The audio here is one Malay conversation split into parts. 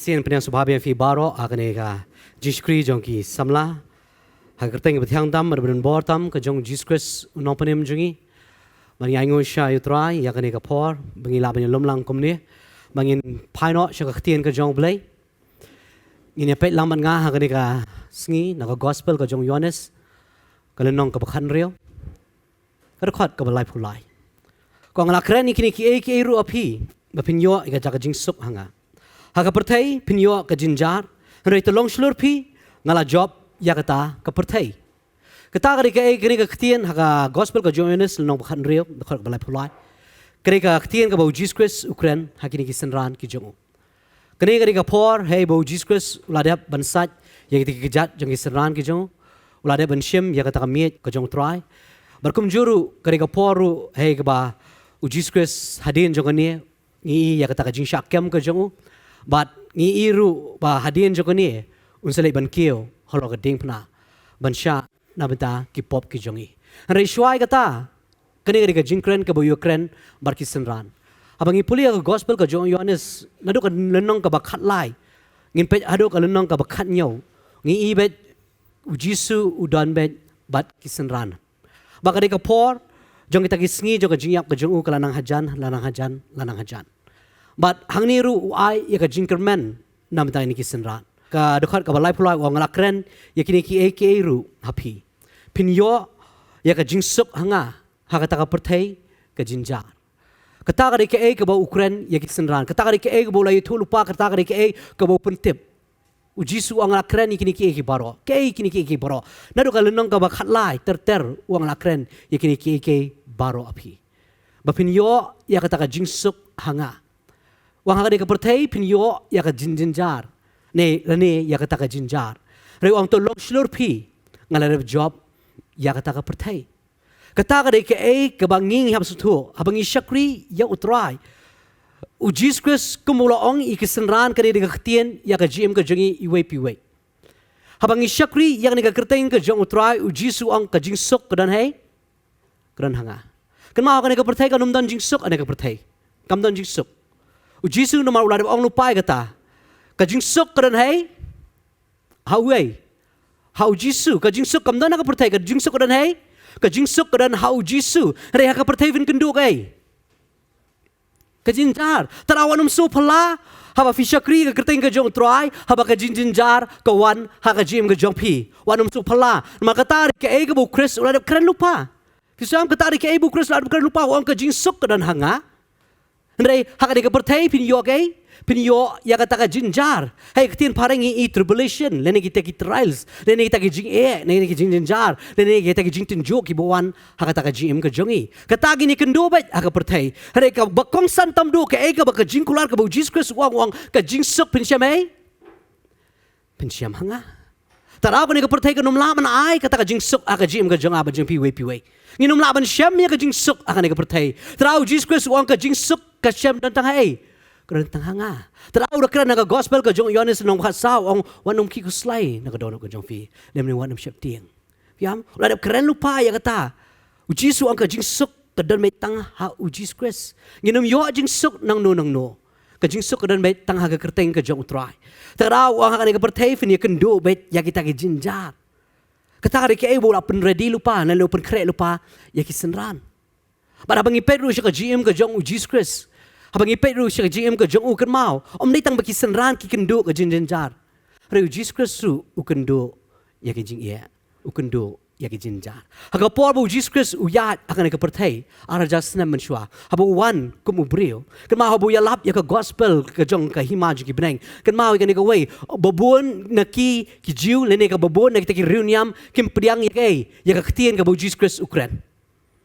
Sian penyang subhabian fi baro akane ka jiskri jongki samla hagerteng bethyang dam berbun bortam ke jong jiskris unong penem jungi bang aingo sha yutrai yakane ka por bangi labanya lomlang komne bangin paino sha ka htien ka jong blai ini pet lamban nga hakane ka sngi na ka gospel ka jong yones kalenong ka bakhan rio ka khot ka balai phulai ko ngala kren ni kini ki ru api bapinyo ka jaga jingsup hanga haka pyrthei pinyo ka jingjynjar rei tolong slurpi ngala job yakata ka pyrthei kata kari ka ktien haka gospel ka joines nong bakhan rio khot balai phulai kari ka ktien ka bau Jesus Christ Ukraine hakini ki senran ki jongu kari ka por hey bau Jesus Christ uladap bansat yakiti ki jat jong ki senran ki jongu uladap banshim yakata ka miet ka jong try barkum juru kari ka poru hey ka ba Jesus Christ hadin jongani ni yakata ka jing shakem ka jongu but ni iru ba hadin jokoni unsalai ban kio holo ka ding pna ban sha na beta ki pop ki jongi rei shwai kata kani ka jingkren ka bo Ukraine bar ki senran abangi puli ka gospel ka jong Yohanes nadu ka lenong ka ba khat lai ngin pe adu ka lenong ka ba khat nyau ngi ibet ujisu udan bet bat ki senran ba ka por jong kita ki sngi jong ka jingyap ka jong u ka lanang hajan but hangni ru ai ya ka jinkerman nam ta ni ki senran ka dokhat ka balai phulai wang lakren ya kini ki ake ru happy pinyo ya ka jingsuk hanga ha ka ta ka pyrthei ka jinjar kata ka ke ka ba Ukraine ya ki senran kata ka ke ka ba lai thu lupa kata ka ba puntip ujisu ang lakren ni kini ki baro kini ki baro na do ka lenong ka ba khatlai ter wang lakren ya kini ki baro api ba pinyo ya kata ka jingsuk hanga wang haka ka pyrthei pinyo ya ka jingjynjar ne ya ka ta ka jinjar re wang to lok slurpi ngala job ya ka ta ka pyrthei kata ka ka banging hab sutu habangi shakri ya utrai u Jesus Christ kumulo ong ikisenran ka ka ktien ya ka gm ka jongi iwe piwe habangi shakri yang ni ka kerteng ka jong utrai u Jesus ong ka jingsuk ka dan hei kan hanga kan ma ka pyrthei ka numdan jingsuk ane ka pyrthei kamdan jingsuk Ujisu nama ular ong lupai kata, kajing sok keren hai, hauai, hau Jisu, kajing sok kamdan nak percaya kajing sok keren hai, kajing sok keren hau Jisu, reha ka percaya vin kendu kai, kajing jar, terawan so pala, haba fishakri ka kerteng kajong try, haba kajing jar kawan, ha kajim kajong pi, wanum so pala, maka tarik ke ka bu Chris ular keren lupa, kisam katarik ke bu Chris ular keren lupa, wang kajing sok keren hanga. Ndrei haka ka perthei pinyo ya kata ka jinjar hey ketin parengi tribulation lene kita ki trials lene kita ki jing lene ki jingjynjar lene kita ki jingtin jo ki bowan haka ka jim ka jongi kata gini kendo bet haka perthei hare ka bakong santam do ka ka ba ka jingkular ka bo Jesus Christ wang ka jingsuk pinsyam hanga taraw ka ni ka perthei ka numlaman ai kata ka jingsuk aka jim ka jonga ba jing piwe nginum laban syam ya ka jingsuk aka ni ka perthei taraw Jesus Christ wang ka jingsuk ka syam tentang hai kerentang hanga teraw da kran ka gospel ka jong Yohanes nong khasaw ong wanum ki kuslai na ka dono ka jong fi lemni wanum syap tiang fiam la keren lupa ya kata uji su ang ka jingsuk ka dan mai tang ha uji Christ nginum yo jingsuk nang no ka jingsuk ka dan mai tang ha ka kerteng ka jong utrai teraw ang ka perthei fin ya kendo bet ya kita ki jinjar kata ka ke bola pen ready lupa na lo pen kre lupa ya ki senran para bangi pedro siya ka GM ka jong uji Christ habangi pedro siya ka GM ka jong u kan mau om nei tang baki senran ki kendo ka jinjar re uji Christ su u kendo ya ki jing ya u kendo ya ki jinjar haga por bu uji Christ u ya akan ka perthei ara jasna menshwa habu wan kum ubrio kan mau habu ya lap ya ka gospel ka jong ka himaj ki beneng kan mau ka ni ka way babon na ki jiu lene ka babon na kita ki reuniam kim priang ya ka ktien ka bu uji Christ Ukraine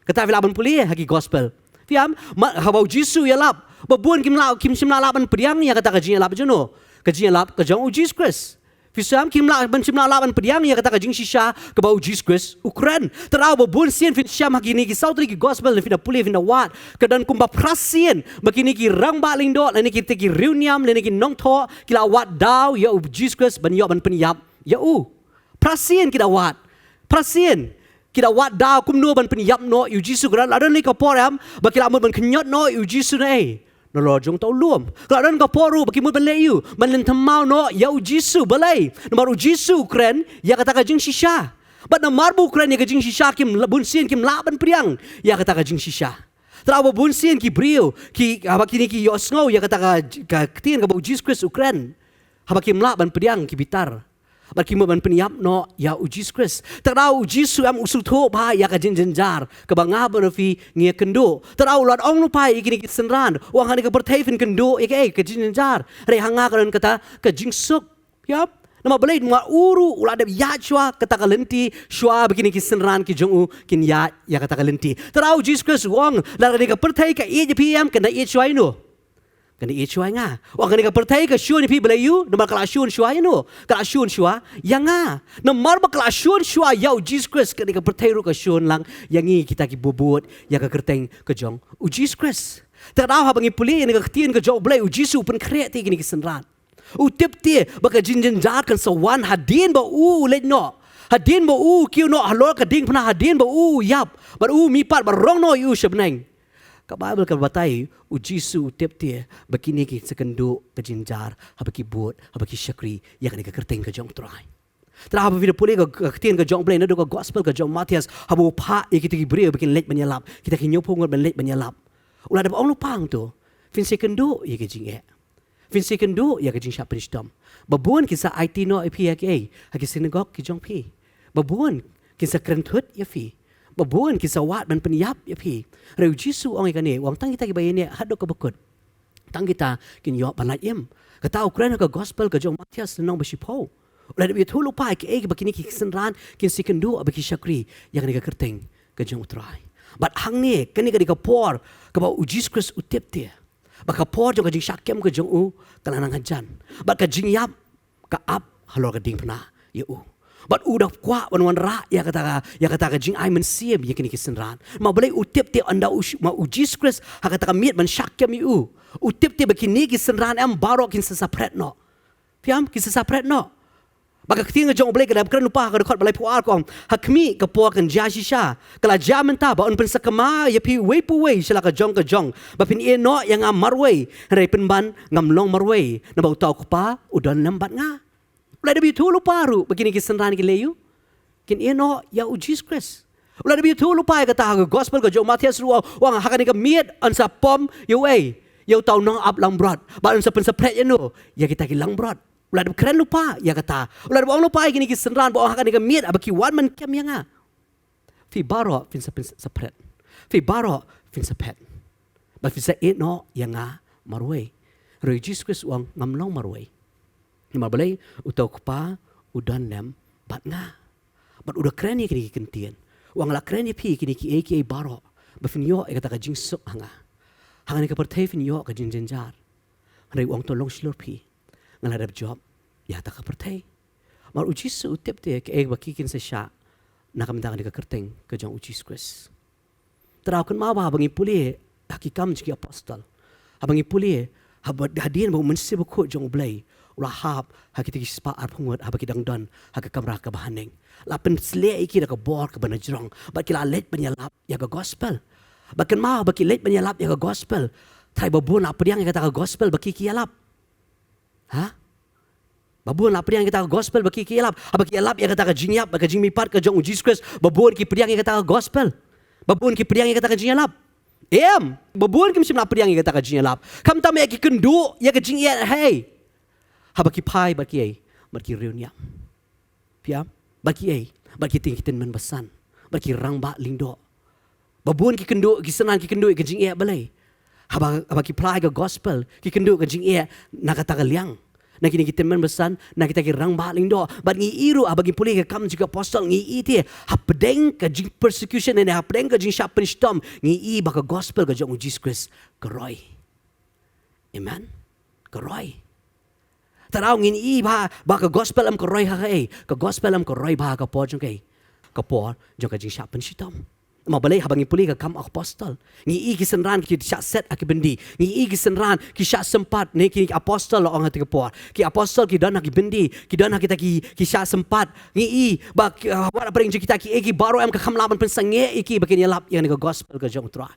kata vilaban puli hagi gospel fiam habau Jisu ya lap babun kim simla laban priang ya kata kajing lap jono kajing lap kajong Jesus Christ fisam kim la ban simla laban priang ya kata kajing shisha ka bau Jesus Christ Ukraine terau babun sien fin syam hagi ni ki sautri ki gospel ni fina puli fina wat kadan kumba prasien bakini ki rang baling dot ni ki teki reuniam ni ki nongtho kila wat daw ya Jesus Christ ban yo ban penyap ya prasien kita wat prasien Kita wat dau kum no ban penyap no yu Jisu kra ladan ni ka poram ba kila mun ban knyot no yu Jisu nei. No lo jong tau luom. Ladan ka poru ba ki mun ban le yu. Man len tamau no ya yu Jisu balai. Nomor yu Jisu kren ya kata ka jing shisha. But na marbu kren ya ka jing shisha kim bun sien kim la ban priang ya kata ka jing shisha. Terawa bun sien ki brio ki haba kini ki yosngau ya kata ka ktien ka ba Jesus Christ ukren. Haba kim la ban priang ki bitar. Bagi mo ban peniap no ya Jesus Christ. Terau Jesus am usul tho ba ya ka jingjynjar ka banga ban fi ngia kendo. Terau lot ong lupai ikini ki senran. Wang hani ka pyrthei fin kendo ka jingjynjar. Re hanga kan kata ka jingsuk. Yap. Nama balai ma uru ulada ya chwa kata ka lenti shwa begini ki senran ki jongu kin ya kata ka lenti. Terau Jesus Christ wang la ka pyrthei ka PM kan da chwa ino. Kani ichuai nga. Wang kani ka pyrthei ka shun pi belayu, nama kala shun shua ino. Kala shun shua yanga. Namar ba kala shun shua yau Jesus Christ kani ka pyrthei ru ka shun lang yangi kita ki bubut ya ka kerteng ka jong u Jesus Christ. Tadau ha bangi puli ni ka ktien ka jong belai u Jesus pen kreti kini ki senran. U tip tie ba ka jingjynjar kan sawan hadin ba u let no. Hadin ba u kiu no halor ka ding pna hadin ba u yap. Ba u mi pat ba rong no yu shabneng. Ka Bible ka batai u Jisu tep tie bakini ki sekendo ka jinjar habaki bot habaki syakri ya kan ka kerteng ka jong trai. Tra haba vida puli ka ktien ka jong play na do ka gospel ka jong Matias habu pa ya kita ki bri bakin let banyalap kita ki nyopo ngot ban let banyalap. Ulah da ong lupang tu. Fin sekendo ya ka jing e. Fin sekendo ya ka jing sya pristom. Babuan kisa IT no ipi ha ki sinagog ki jong pi. Babuan kisa krentut ya fi. Babuan kisah wat dan peniap ya pi. Reu Jisu orang ikan ni, wang tang kita kibayi ni hadok kebekut. Tang kita kin yo panayem. Kata Ukraina ka gospel ka jong Matias nong besipo. Ulah dia tu lupa ke bakini ki senran kin sikendu abaki syakri yang ni ka kerteng ka jong utrai. But hang ni kani ka dikapor ka ba Jesus Christ utip dia. Baka por jong ka jing syakem ka jong u kalanang hajan. Baka jing yap ka ap halor ka ding pna ya u. But udah kuat wan ra ya kata ka jing ai men siem ya kini kisenran. Ma boleh utip te anda ma Jesus Christ ha kata ka miet man syakem u. Utip te bakini kisenran am barok kin sesapret no. Piam kin sesapret no. Baka ketinga jong boleh kada keren lupa ka dekot balai puar ko. Hakmi ka po kan jashisha. Kala jaman ta ba on pen sakama ya pi we pu we sila ka jong. Ba pin e no yang am marway. Rei pen ban ngam long marway. Na ba utaw ko pa udan lambat nga. Ulah dia tu lupa ru begini kisenran ki leyu. Kin eno ya u Jesus Christ. Ulah dia tu lupa kata gospel ka jong Matias ru wang hakani ka miet an sa pom you way. You tau nong up lang brot. Ba an sa pen sepret ya no. Ya kita ki lang brot. Ulah dia keren lupa ya kata. Ulah dia lupa gini kisenran ba hakani ka miet abaki wan man kem yanga. Fi baro fin sa pen sepret. Fi baro fin sa pet. Ba fi sa eno yanga marway. Ru Jesus Christ wang ngam long marway. Nima balai utau kupa udan lem bat nga. Bat udah keren ya kini kentian. Wang la keren ya pi kini ki baro. Bafin yo kata ka jing sok hanga. Hanga ni ka pyrthei fin yo ka jingjynjar. Rei wang tolong slur pi. Ngaladap job ya ta ka pyrthei. Mar uji su utip te ke baki kin sa sya. Nakamda ka kerteng ka jong uji Christ. Terau kan ma ba bangi puli hakikam jiki apostol. Abangi puli hadin ba mensi ba ko jong blai. Rahab hakiti kispa arpungot habaki dangdon haka kamra ka bahaneng lapen sle iki ka bor ka banajrong ba kila let banyalap ya ka gospel bakan ma baki let banyalap ya ka gospel thai babun apdiang ya ka gospel baki kialap ha babun apdiang ya ka gospel baki kialap habaki alap ya ka jingyap baka jingmipat ka jong Jesus Christ babun ki pdiang ya ka gospel babun ki pdiang ya ka jingyalap babun ki msim apdiang ya ka jingyalap kam tam ya ki kendu ya ka jingyat hey habaki pai baki ai baki reuniam piam baki tingkitin men besan baki rang ba lingdo babun ki kendo ki senan ki kendo ki jing e balai habaki pai ga gospel ki kendo ki jing e nakata ka liang na kini kita men besan na kita ki rang ba lingdo bat ngi iru abagi puli ka kam juga apostol ngi ite hapdeng ka jing persecution ne hapdeng ka jing sharpen storm ngi baka gospel ka jong Jesus Christ koroi amen koroi Tarau ngin ba ka gospel am koroi ha ka gospel am koroi ba ka po jong ka por jong ka jing sharpen shitom ma balai habangi puli ka kam apostol ngi ki senran ki syak set aki bendi ngi ki senran ki syak sempat ne ki apostol ong hati kepor ki apostol ki dana ki bendi ki dana kita ki syak sempat ngi ba wala bring kita ki baro am ka kam laban pensange iki bakin yalap yang ni gospel ka jong tra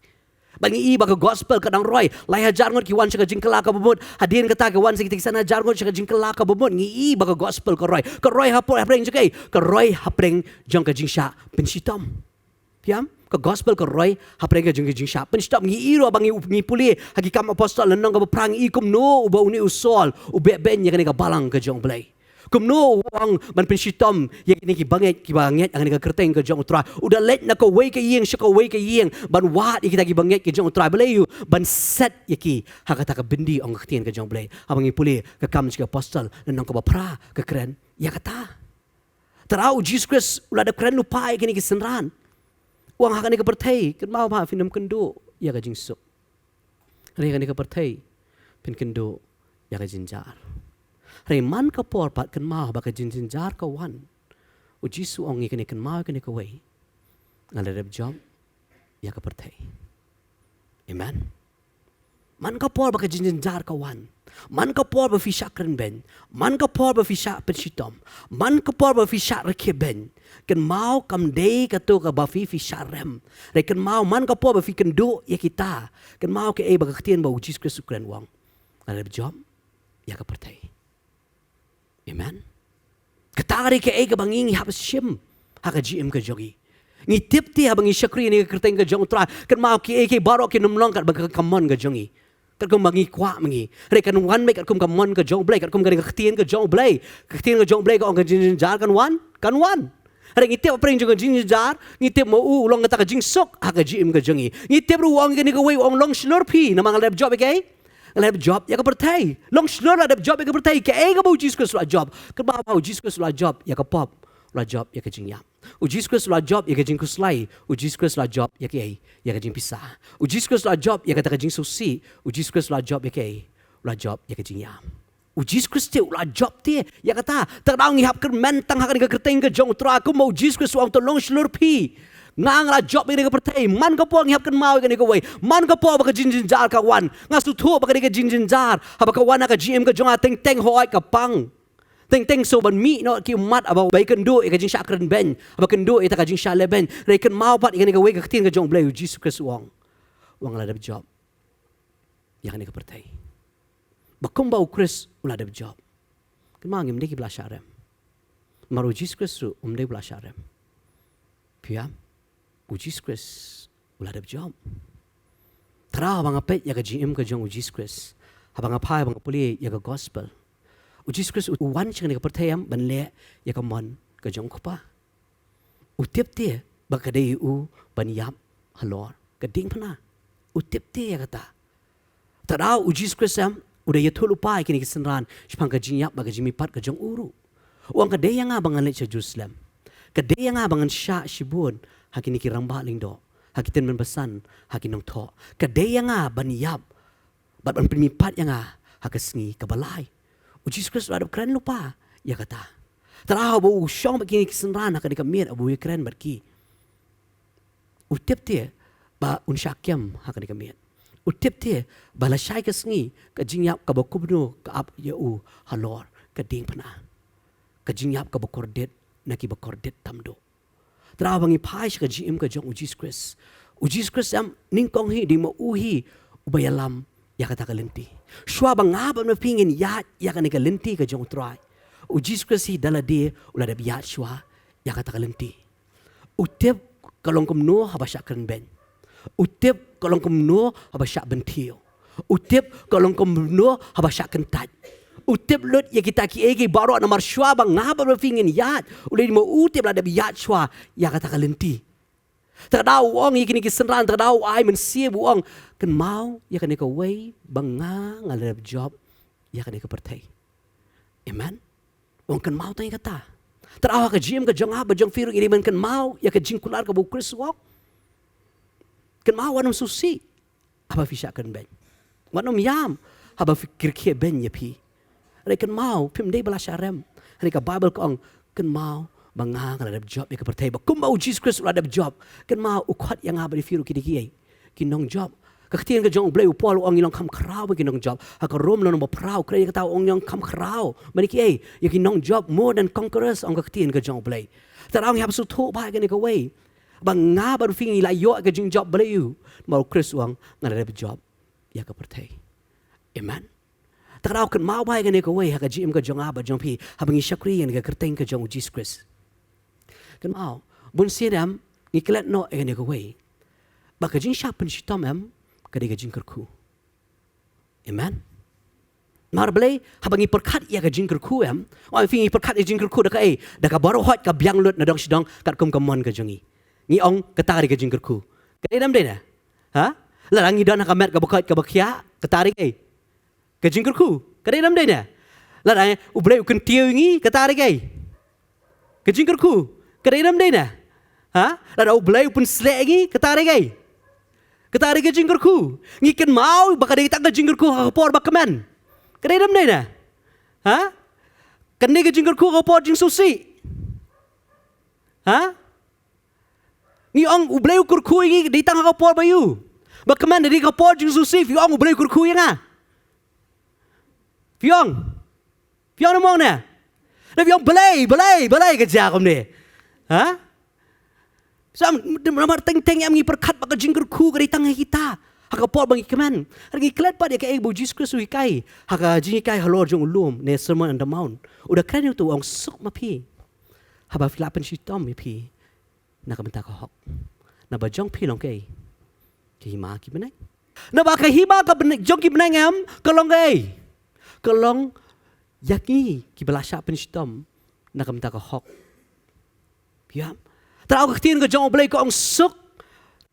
bangi ba ka gospel ka dang roy lai hajar ngot ki wan ka jingkala ka bumut hadin kata ka wan sikiti sana jar ngot ka jingkala ka bumut ngi ba ka gospel ka roy hapor hapring jkai ka roy hapring jong ka jingsha pensitam piam ka gospel ka roy hapring ka jong ka jingsha pensitam ngi ro bangi ngi puli hagi kam apostol nang ka prang kum no uba uni usol ube ben ya ka balang ka jong blai kumno wang ban pensitam yang ini ki banget ang ni ka kerteng ka jong tra udah let na ka way ka yeng shaka way ka yeng ban wat kita ki banget ka jong tra belayu ban set yaki hakata ka bindi ong ktien ka jong blai abangi puli ka kam ka apostol nang ka pra ka kren ya kata terau Jesus Christ ulah da kren lupai kini ki senran wang hakani ka perthei kan mau ma finam kendo ya ka jingsuk hari kani ka perthei pin kendo ya ka jinjar Reman ka por pat kan mau ba ka jinjar ka wan. U Jisu ong ikani kan mau kani ka way. Ngaladab job ya ka perthei. Amen. Man ka por ba ka jinjar ka wan. Man ka por ba fi shakren ben. Man ka por ba fi shak pensitom. Man ka por ba fi shak rekhe ben. Kan mau kam day ka to ka ba fi sharem. Re kan mau man ka por ba fi kan do ya kita. Kan mau ke ba ka ktien ba u Jisu Kristus kren wang. Ngaladab job ya ka perthei. Amen. Katari ke ega banging habis shim haka GM ka jogi. Ngi tipti habangi syakri ni kerteng ka jong tra kan mau ki eke baro ki numlong kat bang kamon ka jongi. Kat kum bangi kwa mangi. Re kan wan make kat kum kamon ka jong blai kat kum ka ktien ka jong blai. Ktien ka jong blai ka ong ka jinjar kan wan. Re ngi tip pring jong jinjar ngi tip mo u long ka jing sok haka GM ka jongi. Ngi tip ru wang ni ka way ong long slurpi namang lab job ke. Lab job ya ka perthei long slur lab job ya ka perthei ke ega bau Jesus Christ la job ke bau Jesus Christ la job ya ka pop la job ya ka jingyam u Jesus Christ la job ya ka jing kuslai u Jesus Christ la job ya ka jing pisah u Jesus Christ la job ya ka ta jing susi u Jesus Christ la job ya ka la job ya ka jingyam u Jesus Christ la job ti ya kata ta dang hap ker men tang hak ni ka kerteng ka jong tra ku mau Jesus Christ wang to long slur pi ngang la job ini ka perthei man ka po ngi hap kan mau ka ni ka way man ka po ba ka jinjar ka wan ngasu thu ba ka ni ka jinjar ha ba ka wan ka GM ka jonga teng hoi ka pang teng so ban mi no ki mat aba bai kan do ka jing shakren ben aba kan do ita ka jing shale ben re kan mau pat ka ni ka way ka tin ka jong blai Jesus Christ wang la da job ya ni ka perthei ba kum ba Christ la da job kan mang im de ki bla sharem maru Jesus Christ de bla sharem pia Jesus Christ ulah ada job. Terah bang apet ya ka GM ka jong Jesus Christ. Habang apai bang puli ya ka gospel. Jesus Christ wan chang ni ka perthayam ban le ya ka mon ka jong khopa. Utip te ba ka dei u ban yap halor ka ding phana. Utip te ya kata. Terah Jesus Christ am udah ya thulu pai kini kisenran spang ka jinyap ba ka jimi pat ka jong uru. Uang ka dei nga bang le Jerusalem. Ka dei nga bang sha shibun hakini ki ramba lingdo hakitin men besan hakin nong tho kadaya nga baniyap bat ban pimipat yang nga hakasngi kabalai Jesus Christ ada keren lupa ya kata taraw bo usyong bakini kisenran hakani kamiet abu keren barki utip tie ba unsyakyam hakani kamiet utip tie bala syai kasngi ka jingyap ka bakubno ka ap ya u halor ka ding pana ka jingyap ka bakordet naki bakordet tamdo Terawangi pai ka GM ka jong Jesus Christ. Jesus Christ am ningkong hi di mo uhi ubayalam ya kata kalenti. Shwa banga ba pingin ya ka ni kalenti ka jong try. Jesus Christ hi dala de ula da biat shwa ya kata kalenti. Utip kalong kumno habasya kan ben. Utip kalong kumno habasya bentil. Utip kalong kumno habasya kan tat. Utip lut ya kita ki ege baro na marshwa bang ngaba fingin yat ulai mo utip la da yat shwa ya kata kalenti tadau wong ikini ki senran tadau ai men sie wong kan mau ya kan ka way banga ngalab job ya kan ka perthei amen wong kan mau tanya kata tadau ka jim ka jong ba jong firu ini men kan mau ya ka jingkular ka bu Chris wong kan mau wanum susi apa fisya kan ben wanum yam haba fikir ben ya pi Hari kan mau, pim day bala syarem. Hari ka Bible kong kan mau banga kan ada job ya ke pertai ba kumau Jesus Christ ada job kan mau ukhat yang abri firu kidi kinong job kaktian ke jong blai upol ong ilong kam krau ba kinong job ha ka rom no prau kre ka tau ong yang kam krau maniki ya kinong job more than conquerors ong kaktian ke jong blai tarang hab su tho ba kan ka way banga ba fingi la yo ke jing job blai mau Chris wang ngada ada job ya ke pertai amen tarau kan mau ba kan ka way ha ka jim ka jong aba jong pi ha bangi shakri kan ka kerteng ke jong Jesus Christ kan mau bun siram ngiklat no kan ka way ba ka jing sharpen shitom am kadai jing kerku. Amen. Mar belai habangi perkat ya jing kerku am. Wan fingi perkat jing kerku dak dak baru hot ka biang lut na dong sidong kat kum kamon ka jongi. Ni ong ketari ka jing kerku. Kadai dam dei na. Ha? Larangi don ka met ka bakat ka bakhya ketari ka jing kerku. Kadai dam dei na. Larang ublai ukun tiu ngi ketari ka jing kerku. Kadai dam dei na. Ha? Larang ublai upun slek ngi ketari Ketari ke jingkerku. Ngiken mau baka dia tak ke jingkerku kapor bakaman. Kadai dam dai na. Ha? Kan dia ke jingkerku kapor jing susi. Ha? Ni ong ublay ukur ku ngi di tang kapor bayu. Bakaman dia kapor jing susi fi ong ublay ukur ku yang ah. Fi ong. Fi ong mong na. Na fi ong belai ke jakom ni. Ha? Sam namar teng am ngi perkat baka jingker ku ka ditang kita. Haka por bangi keman. Ngi klet pa dia ka bu Jesus Christ wi kai. Haka jingi kai halor jong ulum ne sermon on the mount. Udah kren tu ong suk ma pi. Haba filapan shitom mi pi. Na ka benta ka hok. Na ba jong pi long kai. Ki ma ki benai. Na ba ka hima ka benai jong ki benai ngam ka long kai. Ka long yaki ki belasha pen shitom. Na ka benta ka hok. Piam. Terau ketin ke jong blai ko ong suk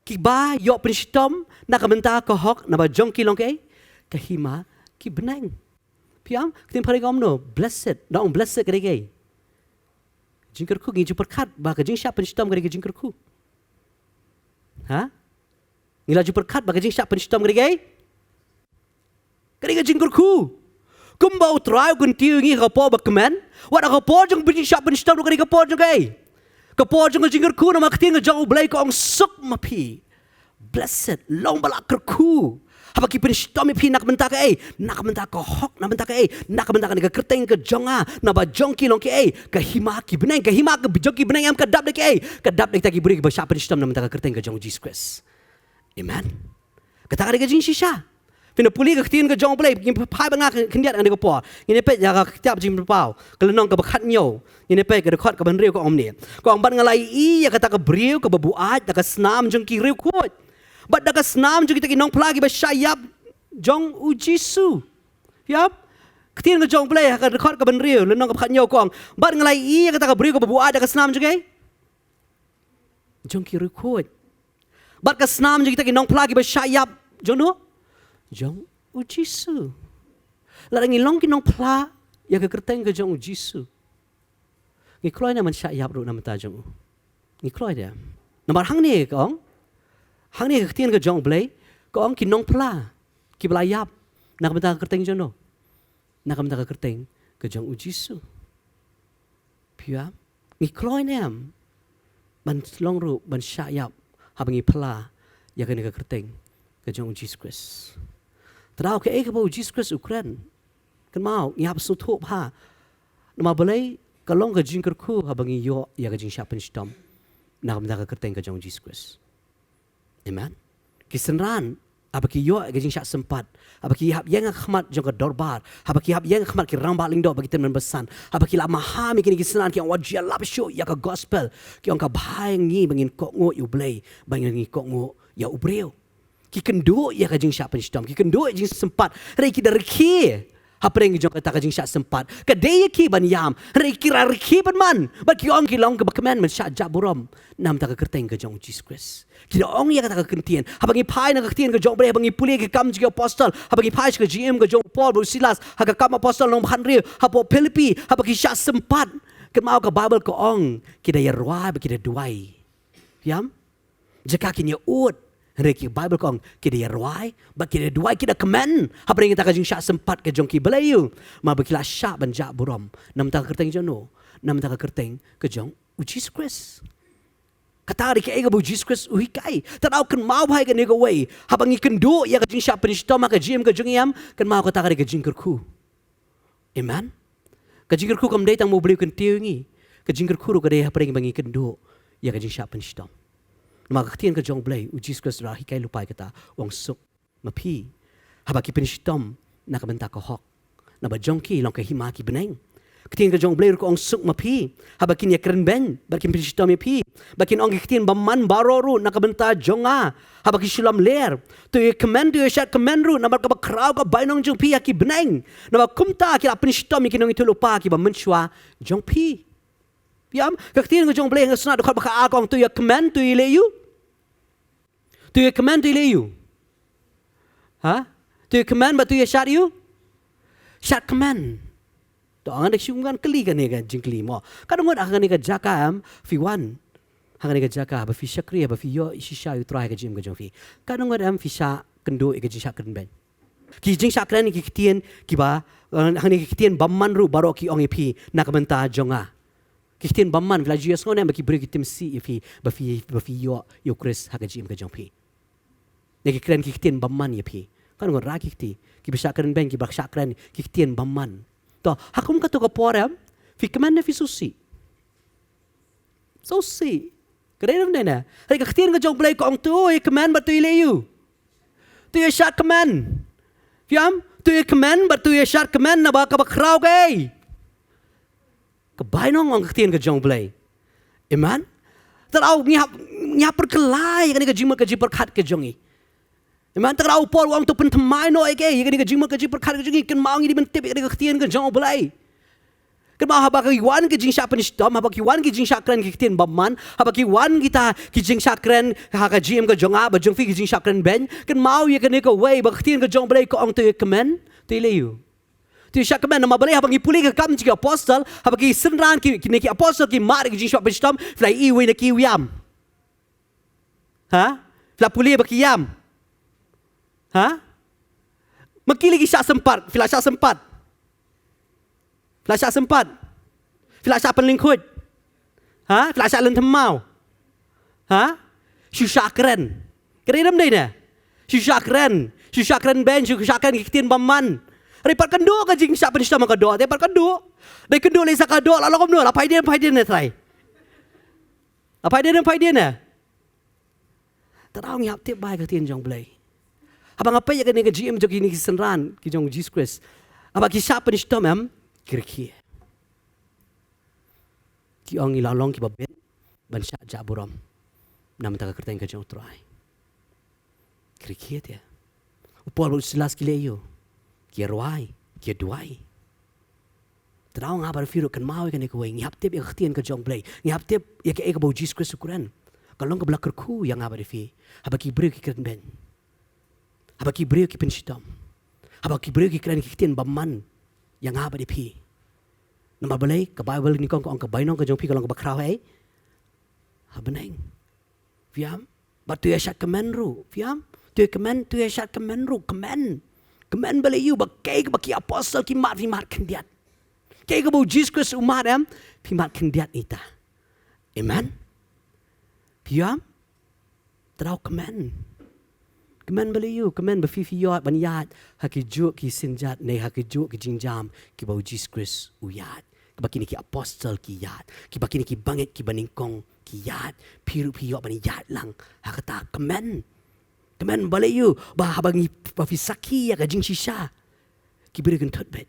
ki ba yo prinstom na ka menta ko hok na ba jong ki long ke hima ki benang piam ketin pare gom no blessed na ong blessed ke ge jingker ku ngi perkat ba ka jing sha prinstom ke ge jingker ku ha ngila ju perkat ba ka jing sha prinstom ke ge jingker ku kumbau trai kun tiu ngi ka po ba kemen wa ka po jong jing sha prinstom ke ge po jong ke Kapor jeng jingker ku nama keting jauh belai ko ong suk mapi. Blessed long balak kerku. Apa ki penstomi pi nak bentak nak bentak ko hok nak bentak nak bentak ni kerteng ke jonga na ba jongki long ke ke hima ki beneng ke hima ke jongki beneng am kadap de kadap de taki buri ke sha penstom na bentak kerteng ke jong Jesus Christ. Amen. Kata ka jing shisha. Pina puli ke ketin ke jong belai ki pai banga kendiat ang de ko por. Ini pe ya ka tiap jing pau. Kalau nong ke bakhat nyo. Ini pe ke dekat ke ban riu ko om ni. Ko ang ban ngalai i ya kata ke briu ke babuat da ke snam jong ki riu kuat. Bat da ke snam jong kita ki nong plagi ba syayap jong ujisu. Yap. Ketin ke jong belai ka dekat ke ban riu le nong ke bakhat nyo ko ang ban ngalai i ya kata ke briu ke babuat da ke snam jong jong ki riu kuat. Bat ke snam jong kita ki nong plagi ba syayap jong no jong ujisu. Larang ilong kinong pla ya ke kerteng ke jong ujisu. Ngi kloi na man sya yap ru na mata jong. Ngi kloi dia. Namar hang ni kong. Hang ni ke ketien ke jong blai kong kinong pla ki bla yap nak mata ke kerteng jong no. Nak mata ke kerteng ke jong ujisu. Pia ngi kloi nam man long ru man sya yap habangi pla ya ke kerteng ke jong Jesus Christ. Terau ke ke bau Jesus Christ Ukraine. Kan mau ni hab su thup ha. Nama balai kalong ke jingker ku habangi yo ya ke jing syapen stom. Nak menda ke kerteng ke jong Jesus Christ. Amen. Kisenran apa ki yo ke jing syak sempat. Apa ki hab yang khmat jong ke dorbar. Apa ki hab yang khmat ki ramba lindo bagi teman besan. Apa ki la mahami kini kisenran ki wajia lap show ya ke gospel. Ki ong ka bhai ngi bangin kok ngo yu blai. Bangin ngi kok ngo ya ubreu. Ki kendo ya ka jing syak penstom ki kendo jing sempat rei ki derki hapring jong kata ka jing syak sempat ka de ki ban yam rei ki rarki ban man ba ki ong ki long ka bakman man syak jaburom nam ta ka kerteng ka jong Jesus Christ ki ong ya kata ka kentien habangi pai na ka kentien ka jong bre bangi puli ka kam ji apostle habangi pai ka GM ka jong Paul Silas ha ka kam apostle long hanri hapo Philippi habaki syak sempat ke mau ka Bible ko ong ki da yarwa ba ki da duai yam jaka ki ni ut Reki Bible kong kita ruai, bak kita duai kita command. Apa yang kita kajing syak sempat ke jong ki belayu. Ma bakila syak banjak burom. Nam tak kerteng jono. Nam tak kerteng ke jong Jesus Christ. Kata hari ke ega bu Jesus Christ uhikai. Tadau kan mau bahai ke nega way. Habang ikan do ya kajing syak penishtom ka jim ke jong iam kan mau kata hari ke jingkerku. Amen. Ka jingkerku kam dai tang mau beliu kan tiungi. Ka jingkerku ru ka dai apa yang bangi kan do ya kajing syak penishtom. Maka ketian ke jong blay, Jesus Christ rahi kai lupai kata, wang suk, mapi, habaki penishtom, nak bentak kohok, nak bajong ki long ke hima ki beneng. Ketian ke jong blay ko ong suk mapi, habaki ni keren ben, bakin penishtom mapi, bakin ong ketian baman baroru nak bentak jonga, habaki Shillong ler, tu ye command tu ye shat command ru, nak ka kraw ka bainong jong pi ki beneng, nak kumta ki penishtom ki nong itu lupa ki ba menchua jong pi. Piam, ketian ke jong blay ngasna dokot baka akong tu ye command tu ye leyu. Tu ye command tu ye leyu. Ha? Tu ye command ba tu ye shat you? Shat command. Tu angan dak syungan keli kan ni kan jingkli mo. Kadang ngot akan ni ka jaka am fi wan. Akan ni ka jaka ba fi syakri ba fi yo shisha yu try ka jim ka jong fi. Kadang ngot am fi sha kendo e ka jing sha kan ben. Ki jing sha kan ni ki kitien ki ba akan ni ki kitien bamman ru baro ki ong e pi nak benta jonga. Kihtin baman vla Jesus ngone baki beri kitim si ifi bafi yo Chris hagajim ka jongpi. Neki kren kihtin baman ifi. Kan ngon ra kihti ki bisa kren ben ki baksa kren kihtin baman. To hakum ka to ka poram fi keman fi susi. Susi. Kren na. Hari kihtin ka jong play ko ong tu e keman ba tu ileyu. Tu ye shat keman. Fiam tu ye keman ba tu ye shat keman na ba ka bakraw gay. Kebainong ang ketian ke jong blay. Amen. Terau nyap perkelai kan ke jima ke perkat ke jongi. Amen. Terau por wang tu pentemai no eke kan ke jima ke perkat ke jongi kan mau ngi mentip kan ke ketian ke jong blay. Kan mau habak wan ke jing syak penistom habak wan ke jing syak kren ke ketian baman habak wan kita ke jing syak kren ha ka jim ke jonga ba jong fi ke jing syak kren ben kan mau ye kan ke way ba ketian ke jong blay ko ang tu kemen tu leyu. Tu syak kemen nama balai habang ipuli ke kam jika apostol habang ki senran ki neki apostol ki mar ki jing syak penistom fly iwe neki wiam. Ha? Fly puli ba ki yam. Ha? Makili ki syak sempat, fly syak sempat. Fly syak sempat. Fly syak penlingkut. Ha? Fly syak lentemau. Ha? Syak keren. Keren dam dai na. Syak keren. Syak keren ben, syak keren ki tien baman. Repar kendo ka jing syak penistom ka do, repar kendo. Dai kendo le sak do la lokom no, la pai dia na try. Apa dia na? Terang ngap tip bai ka tien jong blay. Abang apa ya ka ni ka GM jog ni senran ki jong Jesus Christ. Aba ki syak penistom am kirki. Ki ong ilalong ki babet ban syak jaburom. Nam ta ka kerteng ka jong try. Kirki dia. Upol selas ki leyo. Kia ruai, kia duai. Terau ngabar firu kan mau kan ikoi ngihap tip ya ketian ke jong play. Ngihap tip ya ke eka bau Jesus Christ ukuran. Kalau ke belakar ku yang ngabar fi. Habaki beri ki keren ben. Habaki beri ki pensitom. Habaki beri ki keren ki ketian baman yang ngabar fi. Nama balai ke Bible ni kong ke bainong ke jong fi kalau ke bakrau ai. Habeneng. Fiam. Batu ya syak kemenru. Fiam. Tu ya kemen, tu ya syak kemenru. Kemen. Kemen balai you bakai ke baki apostol ki mat fi mat kendiat. Kay ke bau Jesus Christ umat am fi mat kendiat ita. Amen. Piam. Terau kemen. Kemen balai you, kemen ba fi yot ban yat haki juk ki sinjat ne haki juk ki jingjam ki bau Jesus Christ uyat. Ki baki ni ki apostol ki yat. Ki baki ni ki bangit ki baningkong ki yat. Piru pi yot ban yat lang. Hakata kemen. Kemen balai you bah habangi pafi saki ya kajing shisha ki beri kan thot bet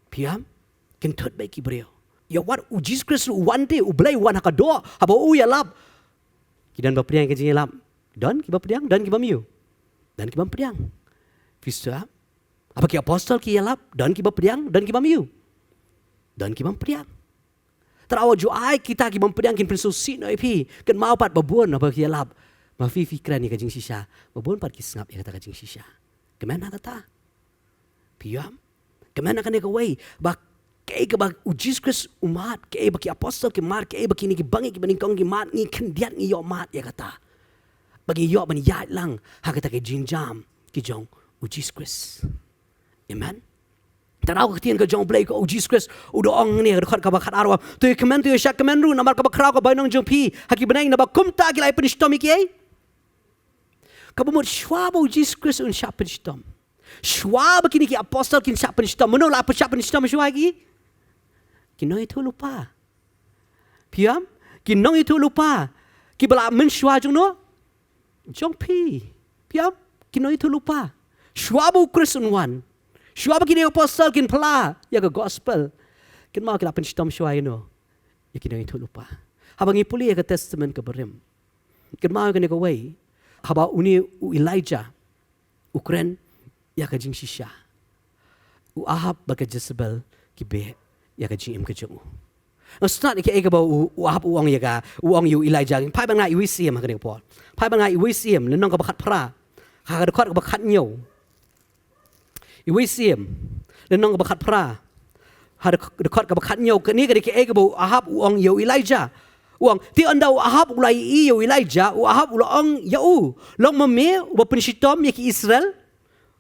piam kan thot bet ki beri ya wat u Jesus Christ one day u blai wan hakado haba u ya lap ki dan bapriang kajing lap dan ki bapriang dan ki bamiu dan ki bapriang fisa apa ki apostol ki ya lap dan ki bapriang dan ki bamiu dan ki bapriang terawa ju ai kita ki bapriang kin pensusi no pi kan mau pat babun apa ki ya lap Mafi fikran ni kajing shisha. Babon pat kisngap ya kata kajing shisha. Kemana kata? Piam. Kemana kan dia kawai? Bak kay ka bak Jesus Christ umat. Kay baki apostol ki mar. Kay baki ni ki bangi ki baningkong ki mat. Ni kendiat ni yo mat ya kata. bagi yo ban yat lang ha ka ta ke jingjam ki jong u Jesus Christ. Amen. Tarau ka tien ka jong blay ko u Jesus Christ u do ong ni ka ka ba khat arwa tu command tu syak command ru namar ka ba krau ka ba nong jong pi ha ki benang na ba kumta ki lai penishtom ki ai. Ka ba mo shwa ba u Jesus Christ un syak penishtom. Shwa ba kini ki apostle kin syak penishtom. Mono la apa syak penishtom shwa ki? Kinong itu lupa. Piam? Kinong itu lupa. Ki bala men shwa jong no? Jong pi. Piam? Kinong itu lupa. Shwa ba u Christ un wan. Shwa ba kini apostle kin pala. Ya ka gospel. Kin mau kila penishtom shwa ino. Ya kinong itu lupa. Habang ipuli ya ka testament ka berim. Kin mau ka ni ka way. Haba uni u Elijah. Ukren ya ka jing shisha. U Ahab ba ka Jezebel ki be ya ka jing im ka jong. Ngastat ki ega ba u Ahab u ong ya ka u ong yu Elijah. Pai ba nga i wisiem ha ka ni Paul. Pai ba nga i wisiem lenong ka ba khat pra. Ha ka ka ba khat nyo. I wisiem lenong ka ba khat pra. Ha ka ka ba khat nyo ka ni ka ega ba u Ahab u ong yu Elijah. Uang ti anda u Ahab ulai i yu Elijah u Ahab u ong ya u long mame u ba penishitom ya ki Israel.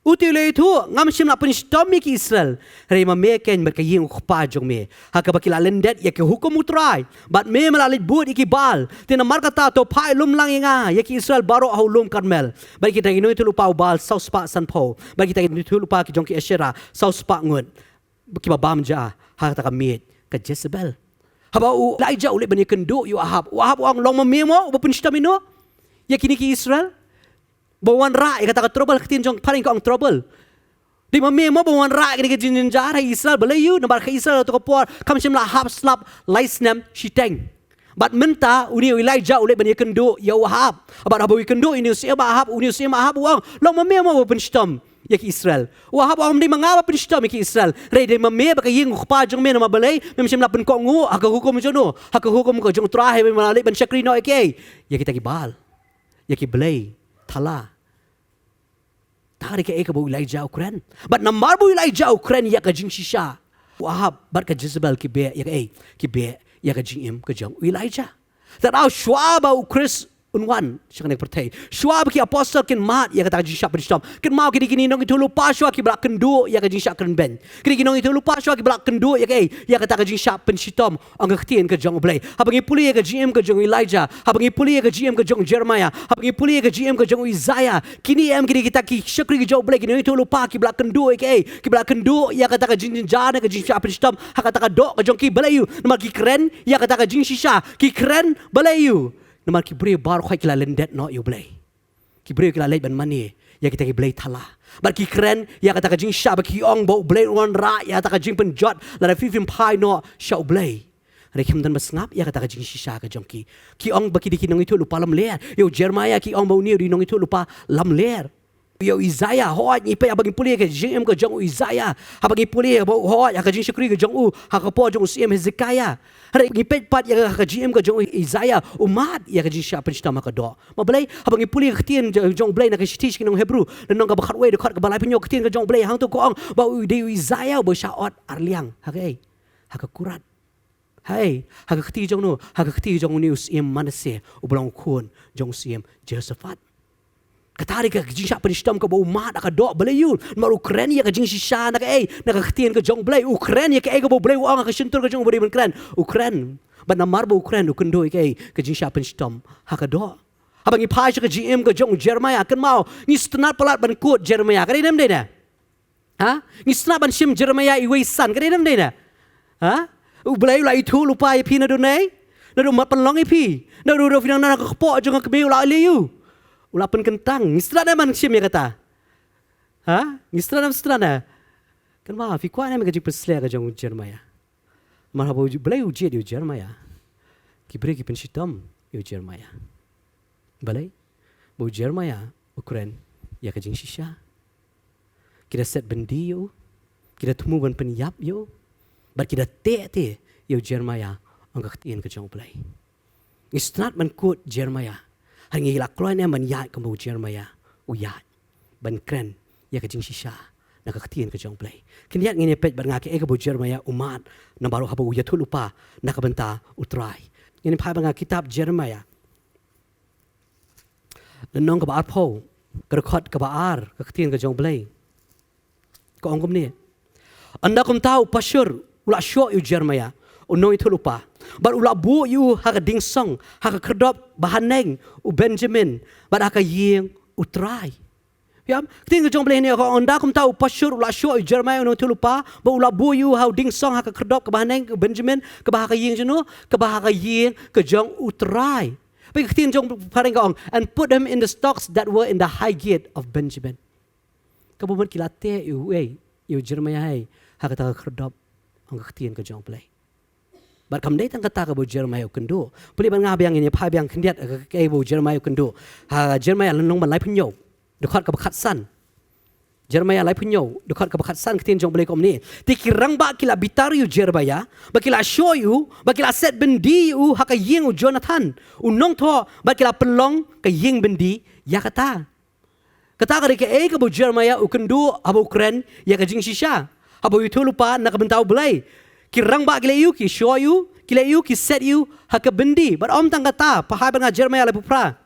Uti le itu ngam sim la penishitom ya ki Israel. Hari mame ken berkaying u khpa jong me. Ha ka ba ki la lendet ya ki hukum utrai. Bat me malalit buat iki bal. Tina mar kata to pai lum lang inga ya ki Israel baro au lum Karmel. Bagi kita inu itu lupa u bal sau spa san po. Bagi kita itu lupa ki jong ki Ashera sau spa ngut. Ki ba bam ja ha ta ka mit ka Jezebel. Haba u Elijah ule bani kendo yu Ahab. U Ahab ang long mamemo u penishtam ino. Ya kini ki Israel. Bawan ra ya kata ka trouble ketin jong paling ka ang trouble. Di mamemo bawan ra kini ki jingjynjar Israel balayu nambar ka Israel to ka por kam sim la Ahab slap laisnem shiteng. Bat menta uni Elijah ule bani kendo ya Ahab. Abat habu kendo ini usia Ahab uni usia Ahab uang long mamemo u penishtam. Ya ki Israel. Wahab am di mangaba penishtam ki Israel. Re de mame ba kaying khpa jong me na mabalay, mem sim la pen ko ngu aka hukum jono. Aka hukum ko jong trahe me malali ben shakri no eke. Ya kita ki bal. Ya ki belay thala. Tari ke eka bu Elijah Ukren. But namar bu Elijah Ukren ya ka jing shisha. Wahab bar ka Jezebel ki be ya ka ki be ya ka jing im ka jong Elijah. Taraw shwa ba u Chris unwan siya kanek pertay. Shwa ba ki apostle kin mat ya kata jisha penishtom. Kin mau kini nong itu lupa shwa ki belak kendo ya ka jisha kren ben. Kini nong itu lupa shwa ki belak kendo ya kata jisha penishtom ang ktien ka jong blay. Habang ipuli ya ka GM ka jong Elijah. Habang ipuli ya ka GM ka jong Jeremiah. Habang ipuli ya ka GM ka jong Isaiah. Kini kini kita ki syakri ka jong blay. Kini itu lupa ki belak kendo ya ki belak kendo ya kata jingjynjar ka jisha penishtom. Hakata ka do ka jong ki balayu. Namal ki kren ya kata ka jingshisha ki kren balayu. Namar ki beri bar khoi kila lendet no you blay. Ki beri kila leit ban mani ya kita ki blay thala. Bar ki kren ya kata ka jing sha ba ki ong bo blay ron ra ya kata ka jing pen jot la fifim pai no sha blay. Re kim dan masngap ya kata ka jing shisha ka jong ki. Ki ong ba ki di nong itu lupa lam ler. Yo Jeremiah ki ong bo ni di nong itu lupa lam ler. Yo Isaiah hoi ni pe abang puli ke jing ka jong Isaiah. Abang puli bo hoi ka jing shukri ka jong u ha ka po jong CM Hezekiah. Hari ni pe pat ya ka jing ka jong Isaiah umat ya ka jing sha penishtam ka do. Ma blai abang puli ka tien jong blai na ka shitish ki nong Hebrew le nong ka bakhat we de khat ka balai penyo ka tien ka jong blai hang to ko ong ba de Isaiah bo shaot arliang ha ka kurat. Hai ha ka khti jong no ha ka khti jong ni CM Manase u blong khun jong CM Josephat. Katari ka jing penishtam ka ba umat ka do balayu mar Ukraine ya ka jing shisha na ka na ka ktien ka jong blay Ukraine ya ka ba blay ang ka shintur ka jong bari man kran Ukraine ba namar ba Ukraine ukendo ka jing penishtam ha ka do habang ipai ka GM ka jong Jeremiah kan mau ni stnat palat ban kut Jeremiah ka dem de na ha ni stnat ban shim Jeremiah iwe san ka dem de na ha u blay la itu lupa ya pi na do nei na do mat panlong ipi na do finang na ka po jong ka be la liu ulapan kentang, ngistrana man siya may kata. Ha? Ngistrana. Kan ma, fikwa na may kajing persle ka jong Jeremiah. Marhaba balay ujid yu Jeremiah. Kibre ki penshitam yu Jeremiah. Balay, bu Jeremiah ukuran ya kajing shisha. Kita set bendi yu, kita tumuban penyap yu, bar kita te yu Jeremiah ang kaktiin ka jong balay. Ngistrat man kut Jeremiah. Hari ngilak keluar ni man yat kamu Jeremiah uyat ban kren ya kajing shisha na kaktian ka jong play kiniat ngini pet bar ngake ka bu Jeremiah umat na baru habu ya lupa na kabenta utrai ngini pa nga kitab Jeremiah Lenong ke baar po, kerekot ke baar, keketian ke jong belai. Kau angkum ni. Anda kum tahu pasur ulak syok yu Jeremiah. Unong itu lupa. But ulak bu yu haka dingsong, haka kerdop bahaneng u Benjamin, but haka ying utrai. Ya, ketika jong belai ni kau anda kum tahu pasur ulak syok yu Jeremiah unong itu lupa, but ulak bu yu hau dingsong haka kerdop ke bahaneng u Benjamin, ke bahaka ying jenuh, ke bahaka ying ke jong utrai. But ketika jong paring kau and put them in the stocks that were in the high gate of Benjamin. Kau buat kilate yu yu Jeremiah hai haka tak kerdop ang keketian ke jong belai. But kam dai tang kata ka bo Jeremiah kendo. Puli ban nga biang ini phai biang khendiat ka bo Jeremiah kendo. Ha Jeremiah lenong ban lai phunyo. Dekat ka bakhat san. Jeremiah lai phunyo dekat ka bakhat san ketien jong belai kom ni. Ti kirang ba kila bitar yu Jeremiah, ba kila show yu, ba kila set bendi yu ha ka ying u Jonathan. U nong tho ba kila pelong ka ying bendi ya kata. Kata ka ke ka bo Jeremiah u kendo abo kren ya ka jing shisha. Abo itu lupa nak bentau belai. Kirang ba kila yu ki show yu, kila yu ki set yu haka bendi. But om tang kata pahai banga Jeremiah le pupra.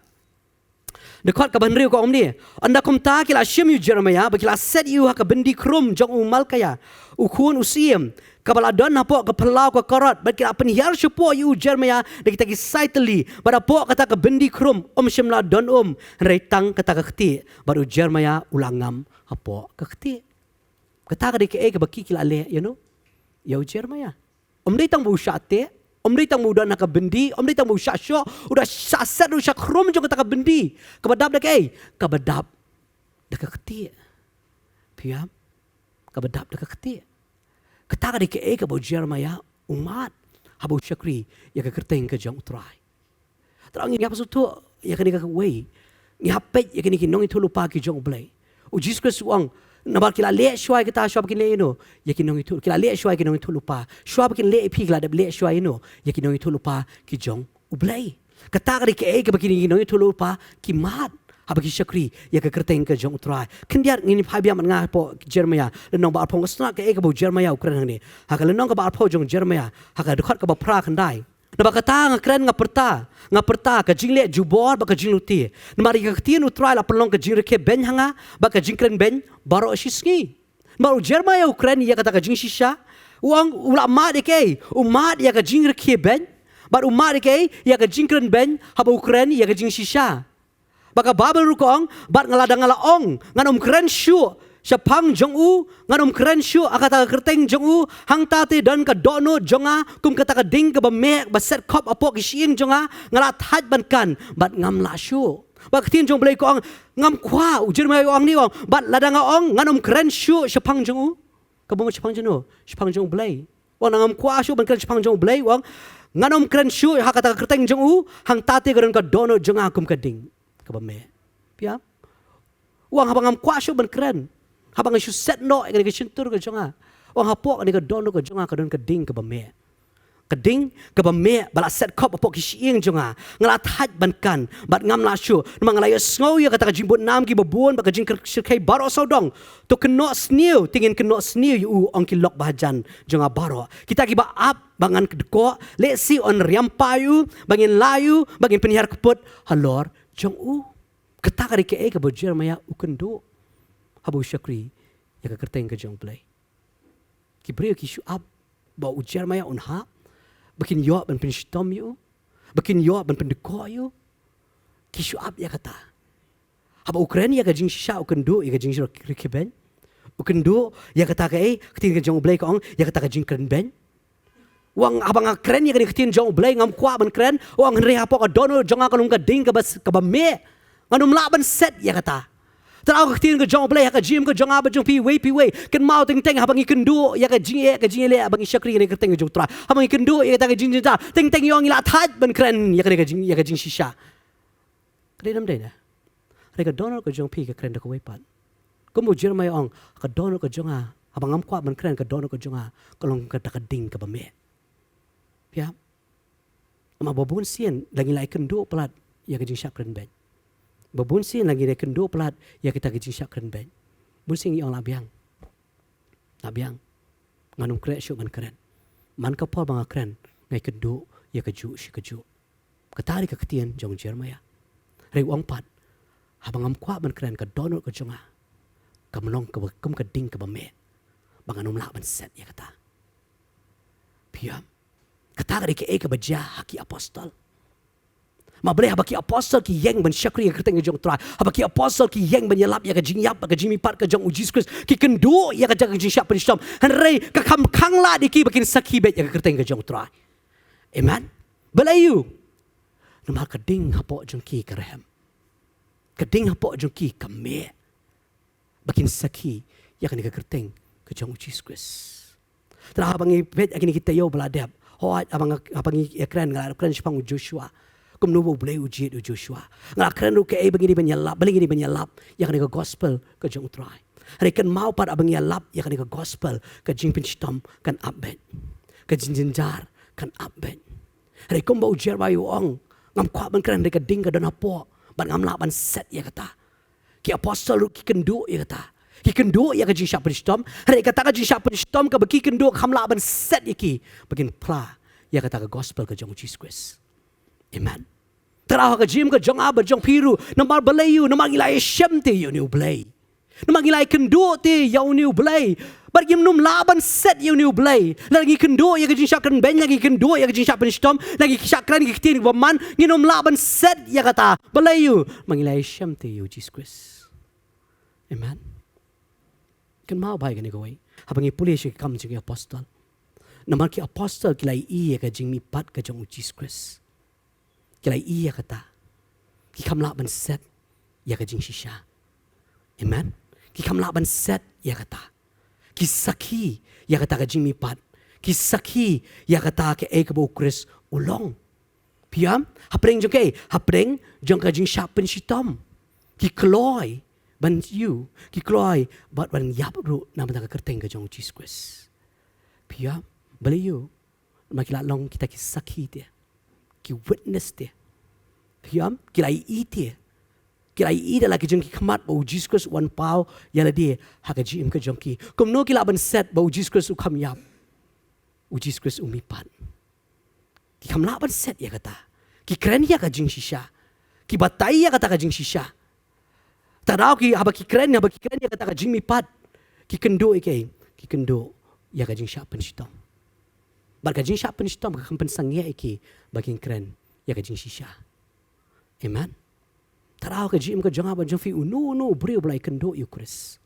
Dekat ka banriu ko om ni. Anda kum ta kila shim yu Jeremiah, ba kila set yu haka bendi krum jong u malkaya. U kun usiem. Kabala don hapo ka pelau ka korot, ba kila penhiar shupo yu Jeremiah de kita ki saitli. Ba po kata ka bendi krum om shimla don reitang kata ka khti. Baru Jeremiah ulangam hapo ka khti. Kata ka de ke baki kila le, you know. Ya Jeremiah. Om dai tang bu syate, om dai tang bu dan ka bendi, om dai tang bu syasyo, udah syasat u syakrum jong kata ka bendi. Kabadap dak kabadap dak ka khti. Piam. Kabadap dak ka khti. Kata ka de ke bu Jeremiah umat habu syakri ya ka kerteng ke jong utrai. Terang ni apa tu ya ka ni ka wei. Ni hapet ya ka ni nong itu lupa ki jong blai. U Jesus uang nabar kila le shwai kita shwa bikin le ino yakin nong itu kila le shwai kinong itu lupa shwa bikin le pi kila le shwai ino yakin nong itu lupa ki jong ublai kata kari ke bikin nong itu lupa ki mat habaki syakri ya ke kerteng ke jong utrai kendiar ngini phabiam nga po Jeremiah lenong ba arpong sna ke bo Jeremiah ukran ni haka lenong ka ba arpo jong Jeremiah haka dekat ka ba pra kandai na kata nga kren nga perta ka jingle jubor ba ka jingluti na mari ka tien utrai la pelong ka jingre ben hanga ba ka jingkren ben baro shisngi baru Jeremiah ukren ya kata ka jing shisha uang ulama de ke umat ya ka jingre ben baru umat de ke ya ka jingkren ben haba ukren ya ka jing shisha baka babel rukong bat ngaladang ngalaong nganom kren shu Syapang jong u nganom keren syu akata kerteng jong u hang tate dan ka dono jonga kum kata ka ding ka ba me ba set kop apo ki siing jonga ngala that ban kan bat ngam la syu ba ktin jong blai ko ang ngam kwa u Jeremiah ong ni ong bat ladang ong nganom keren syu syapang jong u ka bo syapang jong syapang jong blai wa ngam kwa syu ban keren syapang jong blai ong nganom keren syu hakata kerteng jong u hang tate ka dan ka dono jonga kum ka ding ka ba me pia wang habang ngam kwa syu ban keren habang isu set no ke cintur ke jonga wang hapok ni ke dono ke jonga ke don ke ding ke bame bala set kop apok ki siing jonga ngalat hat bankan bat ngam la shu mang la sngo ya kata jimbut nam ki babun ba ka jing kai baro sodong to keno sniu tingin keno sniu yu ong ki lok bahajan jonga baro kita ki ba up bangan kedeko le si on riam payu bangin layu bangin penihar keput halor jong u kata kari ke ke bo Jeremiah ukendo habu syakri ya ka kerteng ke jong play ki brio ki shu up ba u Jeremiah on ha bakin yo ban pen stom yu bakin yo ban pen deko yu ki shu up ya kata haba Ukraine ya ka jing sha ukendo ya ka jing rikeben ukendo ya kata ka ketin ke jong play ko ya kata ka jing kren ben wang abang kren ya ka ketin jong play ngam kwa ban kren wang re ha po ka dono jong ka lung ka ding ka bas ka ba me nganum la ban set ya kata Terau ketin ke jong play ka jim ke jong aba jong pi wei ken mau teng habang iken du ya ka jing le abang syakri ne keteng jong tra habang iken du ya ta ka jing ta teng yong ila that ban kren ya ka jing shisha kredam de na re ka donor ke jong pi ka kren da ko wei pan ko mo Jeremiah ong ka donor ke jong abang am kwa ban kren ka donor ke jong ka long ka ta ka ding ka ba me ya ma bobun sien lagi la iken du plat ya ka jing syakren ben babun sin lagi dia kendo pelat ya kita kecing syak keren ben bun sing yang labiang nganum kre syuk man keren man ka pol bang keren ngai kendo ya keju shi keju ketari ke ketien jong Jeremiah rei wang pat habang am kwa ban kren ka donor ka jonga. Kamlong ka kum ka ding ka bame. Banganum la ban set ya kata. Piam. Kata ka ke ka baja haki apostol. Mabre habaki apostol ki yeng ban syakri ya kerteng jong try. Habaki apostol ki yeng ban yalap ya ka jingyap ka jimi pat ka jong Jesus Christ ki kendo ya ka jang jing syap penishtom. Hanrei ka kam khangla diki bakin sakhi bet ya ka kerteng ka jong try. Amen. Balayu. Namar ka ding hapo jong ki ka rehem. Ka ding hapo jong ki ka me. Bakin sakhi ya ka ni ka kerteng ka jong Jesus Christ. Tara habang bet akini kita yo beladap. Hoat abang ekran ngal ekran sipang Joshua. Kum nubo boleh uji Joshua. Ngal ekran ru ke begini banyalap, beli gini banyalap ya kan ka gospel ka jong try. Rekan mau pat abang yalap ya kan ka gospel ka jing pinstom kan upbet. Ka jingjynjar kan upbet. Rekum bau jer bayu ong ngam kwa ban kran reka ding ka don apo ban ngam la ban set ya kata. Ki apostol ru ki kendo ya kata. Ki kendo ya ka jing syap pinstom. Reka kata ka jing syap pinstom ka baki kendo kham la ban set ya ki. Bakin pra ya kata ka gospel ka jong Jesus Christ. Amen. Terah ka jim ka jong aba jong piru namar balayu namar gilai syam te you new blay. Namar gilai kendo te you new blay. Bar gim num laban set you new blay. Lagi kendo ya ka jing syakran ben lagi kendo ya ka jing syap pinstom lagi syakran ki tin baman nginum laban set ya kata balayu mangilai syam te you Jesus Christ. Amen. Kan mau bai kan ko wai. Habang ipuli si kam jing apostol. Namar ki apostol kilai i ya ka jing mi pat ka jong Jesus Christ. Kilai iya kata. Ki kam lak ban set ya ka jing shisha. Amen. Ki kam lak ban set ya kata. Ki sakhi ya kata ka jing mi pat. Ki sakhi ya kata ke ka bo Chris ulong. Piam hapreng jong ke hapreng jong ka jing syap pen shitom. Ki kloy ban you ki kloy bat ban yap ru nam ta ka kerteng ka jong Jesus Christ. Piam beli you makila long kita ki sakhi dia. Ki witness dia. Piam kilai ite. Kilai ite lagi jeng ki khamat bau Jesus Christ one pau yala dia haka jim ka jong ki. Kum no kila ban set bau Jesus Christ u kham yap. U Jesus Christ umipat. Ki kham la ban set ya kata. Ki kren ya ka jing shisha. Ki batai ya kata ka jing shisha. Tarau ki haba ki kren ya kata ka jing mipat. Ki kendo ike. Ki kendo ya ka jing sya penishtom. Bar ka jing sya penishtom ka kampen sangya ike bakin kren ya ka jing shisha. Amen. Tarau ka jim ka janga ba jong fi unu brio belai kendo you Chris.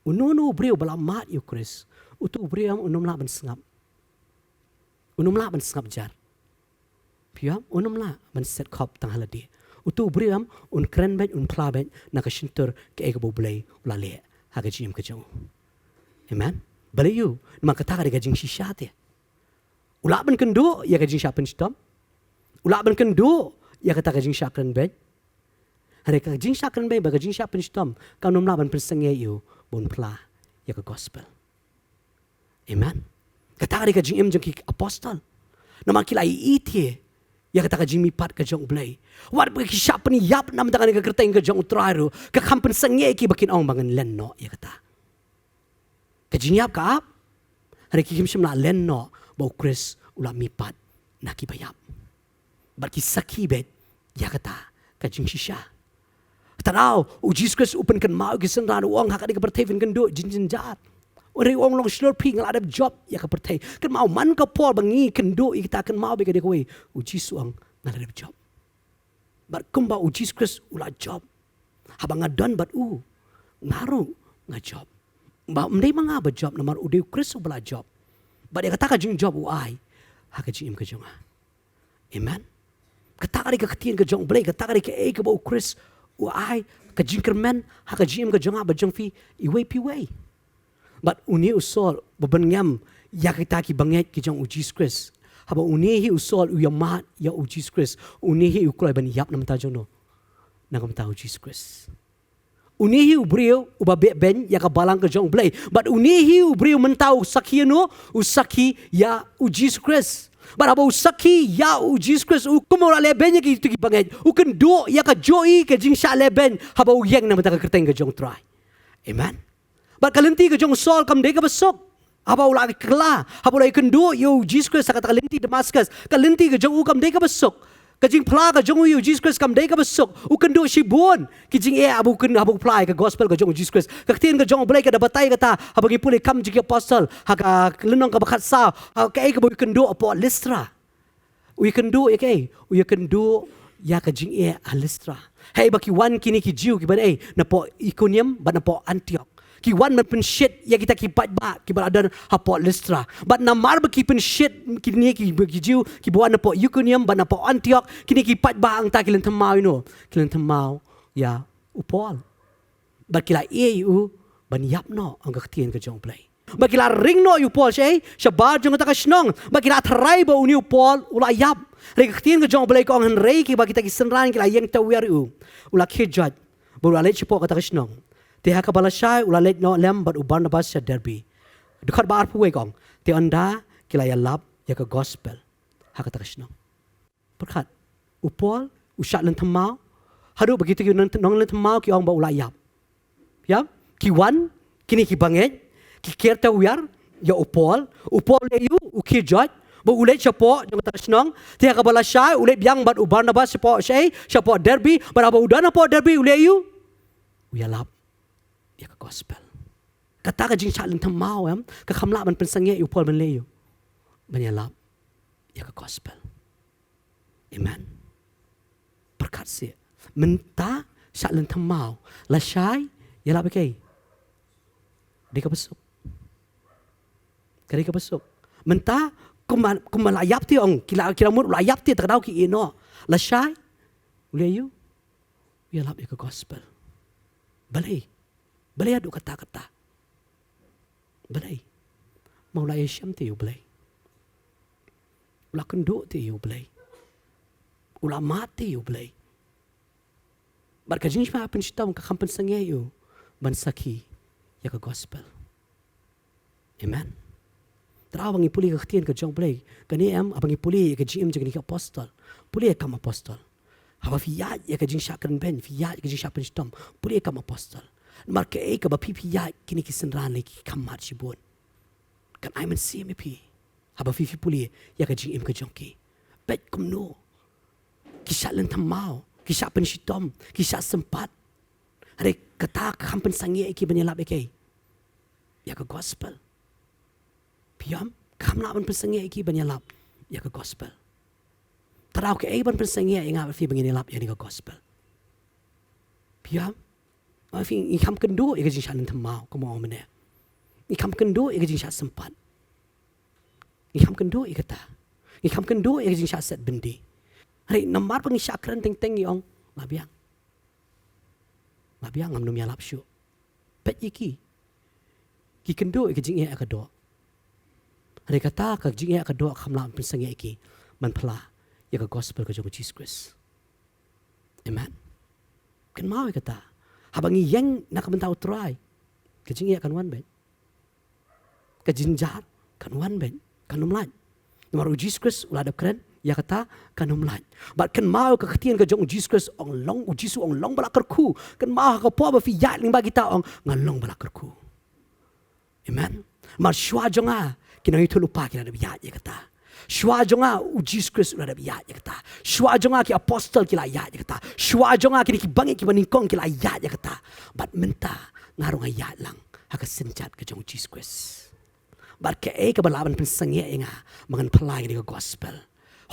Unu brio bala mat you Chris. Utu brio unum la ban sengap. Unum la ban sengap jar. Piam unum la ban set kop tang haladi. Utu brio un kren ben un pla ben na ka shintur ke ego belai ula le ha ka jim ka jong. Amen. Bali you ma ka ta ka jing shisha te. Ula ban kendo ya ka jing sya penishtom. Ula ban kendo ya kata ka jing syakran ben. Hari ka jing syakran ben ba ka jing sya penishtom ka num la ban persenge you bon pla ya ka gospel. Amen. Kata ka jing jong ki apostol. Nama kilai ite ya kata ka jing mi pat ka jong blay. Wat ba ki sya pen yap nam ta ka kerteng ka jong utraru ka kampen senge ki bakin ong bangan lenno ya kata. Ka jing yap ka ap. Hari ki kim syam la lenno bau Chris ula mi pat na ki bayap. Baki sakhi bet ya kata ka jing shisha. Tarau u Jesus Christ open kan mau ki sen ran uang hak ka pertevin kan do jingjynjar. Ore uang long slur pi ngal ada job ya ka pertei. Kan mau man ka pol bangi kan do kita kan mau be ka de koi u Jesus uang ngal ada job. Bar kumba u Jesus Christ ula job. Habang ngadon bat u ngaru nga job. Ba mdei manga ba job namar u de Christ ula job. Ba de kata ka jing job u ai hak ka jing ka jonga. Amen. Katakari ka katien ka jong blay, katakari ka ka bau Chris, u ai ka jinkerman, ha ka jim ka jonga ba jong fi iway piway. But uni usol babanyam ya kita ki banget ki jong u Jesus Christ. Haba uni hi usol u yamat ya u Jesus Christ. Uni hi u kloy ban yap nam ta jono. Nangam ta u Jesus Christ. Uni hi u brio u ba ben ya ka balang ka jong blay. But uni hi u brio mentau sakhi no u sakhi ya u Jesus Christ. Barabo sakhi ya u Jesus Christ u kumora leben ki tu ki banget u kan do ya ka joy ka jing sha leben haba u yeng na mata ka kerteng ka jong try. Amen. Bar kalenti ka jong sol kam de ka besok haba u la kla haba u kan do yo Jesus Christ ka kalenti Damascus kalenti ka jong u kam de ka besok Kajing pla ka jong you Jesus Christ kam dei ka besuk. U kendo shibun. Kijing abu apply ka gospel ka jong Jesus Christ. Ka tin ka jong blai ka da batai ka ta. Habagi puli kam jing apostle. Ha ka lenong ka bakat sa. Ha ka ka bu kendo apo listra. U kendo ke. U kendo ya ka jing listra. Hey baki wan kini ki jiu ki ban na po Iconium ba na po Antioch. Ki wan man pen shit ya kita ki bat ba ki berada hapo listra. But na mar ba ki pen shit kini ki jiu ki buat na po Iconium ba na po Antioch kini ki pat ba ang ta kilen tamau ino. Kilen tamau ya upol. Ba kila eu ban yap no ang kaktien ka jong play. Ba kila ring no upol siya shabar jong ta ka snong. Ba kila try ba uni upol ula yap. Re kaktien ka jong play ko ang rei ki ba kita ki senran kila yang tawer ula kijat. Ba ula le chipo ka ta ka snong. Tiha kabalashay ulalit no lem but Barnabas sa derby. Dukat ba arpu wegong. Ti anda kila ya lab ya ka gospel. Hakatakasno. Perkat upol usat len tamau. Haru begitu ki nong len tamau ki ong ba ulayap. Ya? Ki wan kini ki banget ki kerta uyar ya upol le yu uki jot. Ba ulet siapa jong takasnong. Tiha kabalashay ulet biang but Barnabas siapa derby but aba udana po derby ulet yu. Uyalap. Ya ka gospel. Kata ka jing chalin tamau ka khamla man pensangye yu pol man leyo. Banyalap ya ka gospel. Amen. Berkat si. Menta chalin tamau la shay ya lap ke. Di ka besuk. Kari ka besuk. Menta kumalayap ti ong kila mur layap ti takdaw ki ino. La shay leyo. Ya lap ya ka gospel. Balay adu kata-kata. Balay. Maulay Syam ti yu balay. Ula kenduk ti yu balay. Ula mati yu balay. Barka jing ma pensitam ka kampen sangye yu bansaki ya ka gospel. Amen. Tara bangi puli ka ktien ka jong balay. Kani abangi puli ka jim jeng ni ka apostol. Puli ka apostol. Haba fiat ya ka jing syakren ben fiat ka jing syak pensitam. Puli ka apostol. Marka ka ba pipiya kini kisenran lagi kamar cibun. Kan I man see me pi. Haba fifi puli ya ka jing im ka jongki. Bet kumno. Kisah len tamau, kisah pensitom, kisah sempat. Hari kata kampen sangi ki banyalap ke. Ya ka gospel. Piam kamla ban pensangi ki banyalap ya ka gospel. Tarau ke ban pensangi inga fi banyalap ya ni ka gospel. Piam I kam kendo I kajing syalan tamau kamo mana. I kam kendo I kajing syat sempat. I kam kendo I kata. I kam kendo I kajing syat set bendi. Hari nambar pang syakran teng-teng iong labiang. Labiang ngam numya lapsyu. Pet iki. Ki kendo I kajing ia kado. Hari kata kajing ia kado kamla pensang ia iki man pala ya ka gospel ka Jesus Christ. Amen. Kan mau I kata. Habangi yang nak mentau try. Kajing ia kan wan ben. Kajinjar kan wan ben. Kan umlan. Nomor Jesus Christ uladap keren. Ya kata kan umlan. But kan mau ke ketian ke jong Jesus Christ ong long ujisu ong long balakerku. Kan mau ke po ba fi yat ling bagi ta ong ngalong balakerku. Amen. Mar shwa jonga kinang itu lupa kina ada yat ya kata. Shwa jonga Jesus Christ udah ada biat ya kata. Shwa jonga ki apostol ki layat ya kata. Shwa jonga ki bangi ki baningkong ki layat ya kata. Bat menta ngarung ayat lang haka senjat ke jong Jesus Christ. Bat ke ka balaban pensangye nga mangan pelai ni gospel.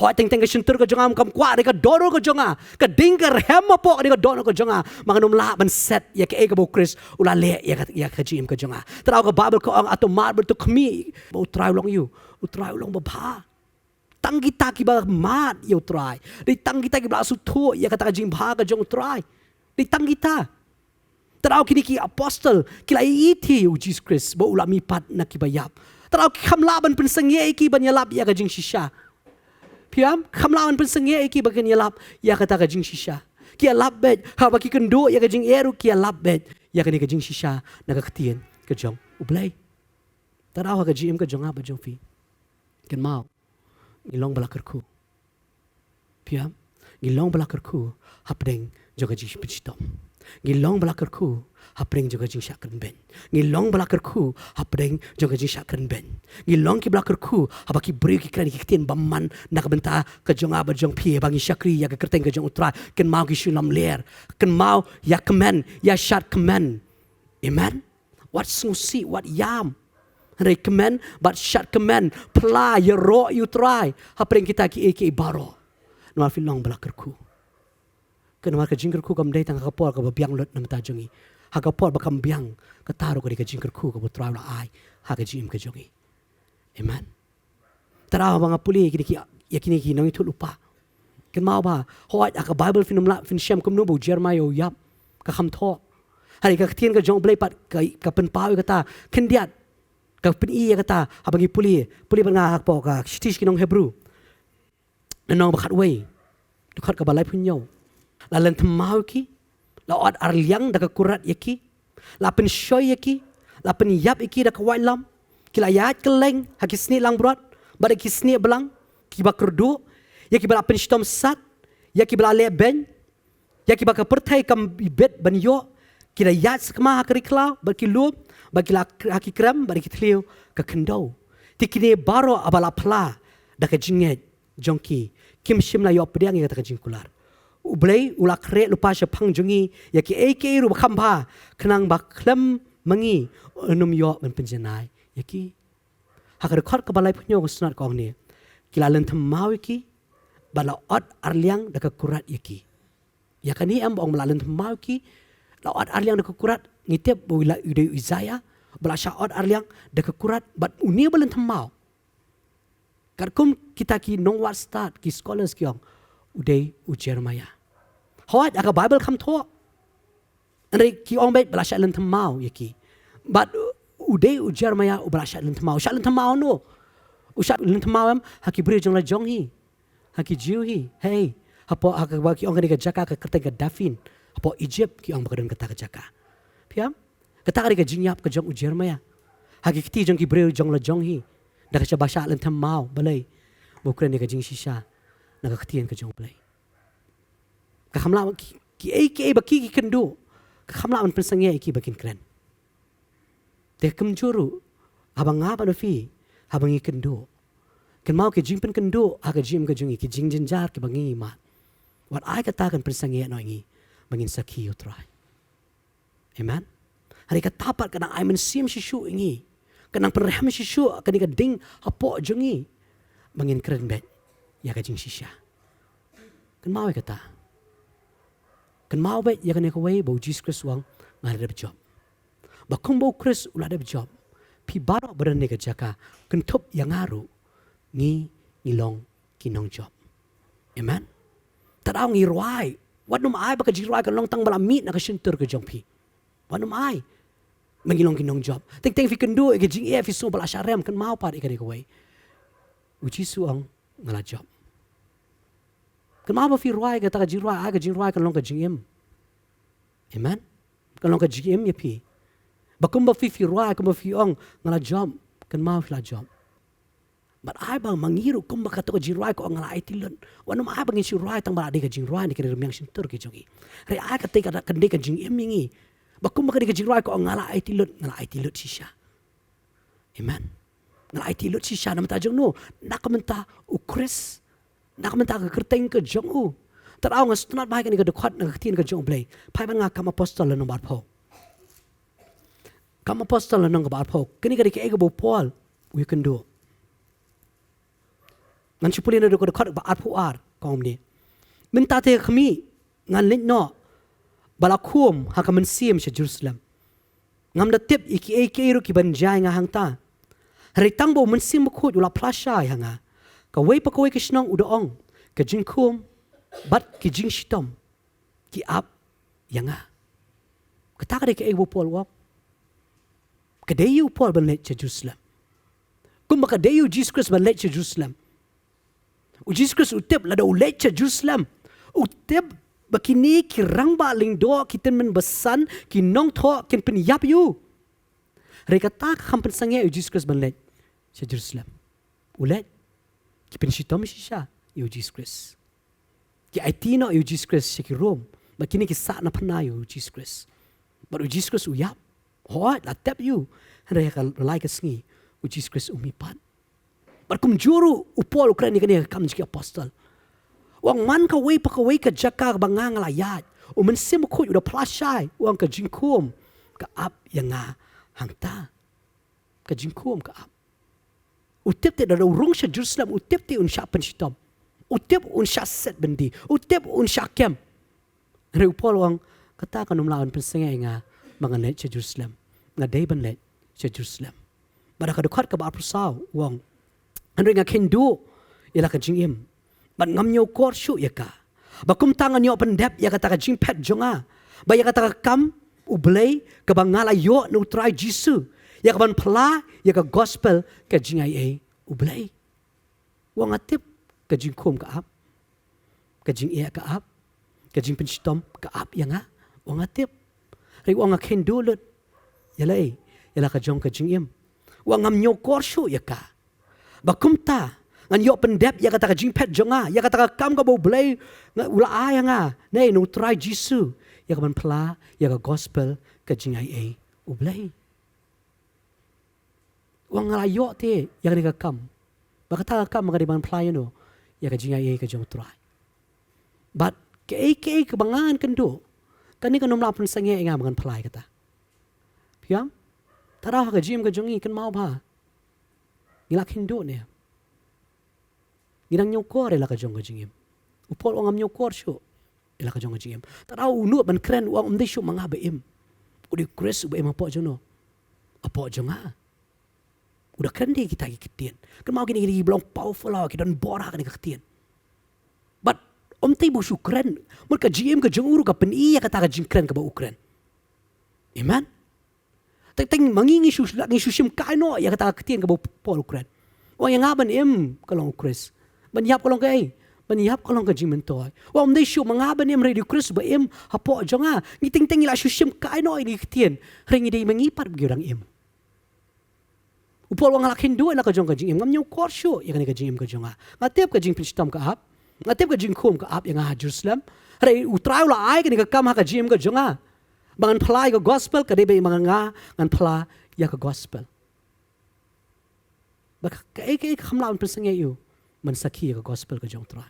Ho teng-teng ke sentur ke jonga kam kwa ka doro ke jonga. Ka dingker hema po ni ka dono ke jonga. Mangan umla ban set ya ke bo Christ ula le ya ka jim ke jonga. Traw ka babel ko ang ato mar bertu kami. Bo try long you. Utray long baba. Tang kita ki ba mat yo try. Di tang kita ki ba suto ya kata jing bhaga jong try. Di tang kita. Taraw kini ki apostol kila iti yo Jesus Christ bo ulami pat na ki bayap. Taraw ki kamlaban pensangye ki banyalap ya ka jing shisha. Piam kamlaban pensangye ki bagan yalap ya kata ka jing shisha. Ki alap bet ha ba ki kendo ya ka jing eru ki alap bet ya ka ni ka jing shisha na ka ktien ka jong ublay. Taraw ka jing ka jong ba jong fi. Ken mau ngilong balakerku. Piam, ngilong balakerku hapdeng joga jish pichitom. Ngilong belakarku hapring juga jing syakren ben. Ngilong belakarku hapring juga jing syakren ben. Ngilong ki belakarku habaki beri ki kran ki tien baman nak benta ke jong aba jong pie bangi syakri ya ke kerteng ke jong utra ken mau ki shulam ler. Ken mau ya kemen ya syat kemen. Amen. What susi what yam. Recommend but syat kemen pla ya ro you try hapring kita ki baro. Nual filong belakarku. Kenapa kejingkerku kam day tang kapor ka biang lot nam ta jongi. Ha kapor bakam biang ka taru ka di kejingkerku ka butrai la ai ha ka jim ka jongi. Amen. Tara bang apuli kini ki nang itu lupa. Ken mau ba hoat ka Bible finum la fin shem kum no bu Jeremiah yap ka kham tho. Hari ka tien ka jong blai pat ka pen pau ka ta ken diat ka pen i ka ta ha bang puli bang ha po ka stish ki nong Hebrew. Nong bakhat wei. Tu khat ka balai punyo. Lalan temau ki, lawan arliang dak kurat yaki, lapen shoy yaki, lapen yap yaki dak white lam, kilayat keleng haki sni lang brot, bada ki sni belang, ki bakerdu, yaki balapen stom sat, yaki balale ben, yaki baka pyrthei kam bed banyo, kilayat sekma hakri klau, baki lub, baki haki krem, baki tliu ka kendau. Tikine baro abala pla dak jinget jongki, kim shim la yo pedang ya dak jingkular. Ublay ulak re lupa siya pang jungi yaki eke ru bakampa kenang baklem mangi enum yo men penjenai yaki hakar khot ka balai punyo sunat kong ni kilalen temau yaki bala ot arliang dak kurat yaki yakani am ong malalen temau yaki la ot arliang dak kurat ngitep bila ude Isaiah bala sya ot arliang dak kurat bat uni balen temau karkum kita ki nong wat start ki scholars ki ong uday u Jeremiah. Hoat aka Bible kam tho. Andre ki ong bet belasat len temau yaki. But uday u Jeremiah u belasat len temau. Sat len temau no. Usat len temau am haki beri jong la jong hi. Haki jiu hi. Hey, hapo aka ki ong ka jaka ka kerteng ka dafin. Hapo Egypt ki ong bakadon kata ka jaka. Piam? Kata ka jingyap ka jong u Jeremiah. Haki kiti jong ki beri jong la jong hi. Dak sa basat len temau balai. Bukren ni ka jing sisa. Nakakatian ka jong play. Kakamla ki baki ki kendo. Kakamla man pensangya iki bakin kren. Te kemjuru abang ngapa no fi abang ikendo. Ken mau ke jimpen kendo aga jim ka jungi ki jingjynjar ki bangi ma. What I katakan pensangya no ingi bangin sakhi utrai. Amen. Hari ka tapat kana I mensim sisu ingi. Kanang penreham sisu kani ka ding hapo jungi. Bangin kren bet. Ya ka jing sisya. Kan mau kata. Kan mau bet ya kan ekaway bau Jesus Christ wang ngarep job. Bakong bau Chris ulah ada job. Pi barok berane ka jaka kan top yang ngaru ni ngilong kinong job. Amen. Tadaw ngi ruai. Wadum ai baka jiruai kan long tang bala meet na ka shintur ka jong pi. Wadum ai mangilong kinong job. Ting fi kan do ka jing fi so bala sharem kan mau pat ikan ekaway. Uji suang ngala job. Kan mau fi ruai ka ta jiruai kan long ka jingem. Amen. Kan long ka jingem ya pi. Bakum ba fi ruai kan ba fi ong ngala job kan mau fi la job. But ai bang mangiru kum ba ka to jiruai ko ngala ai tilon. Wanum ai bang si ruai tang bala de ka jiruai ni ka remyang sin tur ki jogi. Re ai ka te ka kan de ka jingem ngi. Bakum ba ka de ka jiruai ko ngala ai tilon sisya. Amen. Ngala ai tilon sisya nam ta jong no. Nakamenta u Chris nak mentah ke kerteng ke jong u. Teraw ngas tunat baik ni ke dekat nak ketien ke jong blay. Pai ban ngak kam apostol lan nombar po. Kam apostol lan nombar po. Kini ke ege bo Paul. We can do. Ngan chupuli na dekat ba arpo ar kom ni. Minta te kami ngan lin no. Balakum ha kam sim se Jerusalem. Ngam da tip iki ru ki ban jai nga hang ta. Ritang bo mensim khut ula plasha hanga. Kawai pa kawai kisnong udaong ka jingkum bat ki jing shitom ki ap yanga kata ka ke ebo Paul wap kadayu Paul banlet sa Jerusalem kum kadayu Jesus Christ banlet sa Jerusalem u Jesus Christ utip lada ulet sa Jerusalem utip bakini ki rangba lingdo kiten men besan ki nong tho ken pen yap yu rekata kampen sangya u Jesus Christ banlet sa Jerusalem ulet ki pen shitom sisha yu Jesus Christ ki IT no yu Jesus Christ ki Rome Makini kisah na panayo Jesus Christ. But Jesus Christ uyap. Hoat la tap you. Handa ka like sngi Jesus Christ umipat. But kum juru upol ukran ni kani kam jiki apostol. Wang man ka way pa ka way ka jaka bangang layat. Uman sim ko yu da plashay. Wang ka jingkum ka up yang nga hangta. Ka jingkum ka up. Utip te da rung sha Jerusalem utip te un sha penshitom. Utip un sha set bendi. Utip un sha kem. Re upol wang kata ka numlawan pensengay nga mga net sa Jerusalem. Nga day ban net sa Jerusalem. Bada ka dukat ka ba apusaw wang ano nga kendo ila ka jingim. But ngam nyo korsyo ya ka. Bakum tangan nyo pendep ya kata ka jing pet jonga. Ba ya kata ka kam ublay ka bangala yo no try Jisu. Ya ka ban pala ya ka gospel ka jing ay ublay. Wang atip ka jing kum ka ap. Ka jing iya ka ap. Ka jing penshitom ka ap ya nga. Wang atip. Ray wang nga kendo lut. Yalay. Yala ka jong ka jing im. Wang ngam nyo korsyo ya ka. Bakum ta. Ngan yo pendep ya kata ka jing pet jonga. Ya kata ka kam ka boblay. Ula aya nga. Nay no try Jisu. Ya ka man pala. Ya ka gospel. Ka jing ay ublay. Wang ngalayo te. Ya ka kam. Baka ta kam mga di man pala yun o. Ya ka jing ay ka jong try. But kay kabangan kendo. Kani ka numlapon sa nga nga mga pala kata. Piyam? Tara ka jim ka jongi kan mau ba? Ngilak hindo niya. Ginang nyo kore la ka jong ka jingim. Upol ongam nyo kor syo. Ila ka jong ka jingim. Tara unu ban kren uang umday syo mga baim. Udi Chris uba ima po jono. Apo jonga. Udah kren di kita kikitian. Kan mau gini belong powerful lah. Kita bora kan kikitian. But tay bo kren. Mereka jingim ka jong uru ka peniya kata ka jing kren ka ba ukren. Amen? Teng mangingi susim kaino ya kata kitian ka ba pol ukren. O yang ngaban kalong Chris. Banyap kalong kay. Banyap kalong ka jing mentoy. O umday syo mangaban ready Chris ba hapo jonga. Ngiting-ting ila susim kaino ini kitian. Ringi day mangipat bigirang Upol wang lakin do ila ka jong ka jing ngam nyong korsyo ya kan ka jing ka jonga. Ngatip ka jing pinstom ka ap. Ngatip ka jing kum ka ap yang ha Jerusalem. Ray utraw la ay kan ka kam ha ka jing ka jonga. Bangan pala ka gospel ka debe mga nga ngan pala ya ka gospel. Baka kay kamlaan persengay yu mansaki ka gospel ka jong try.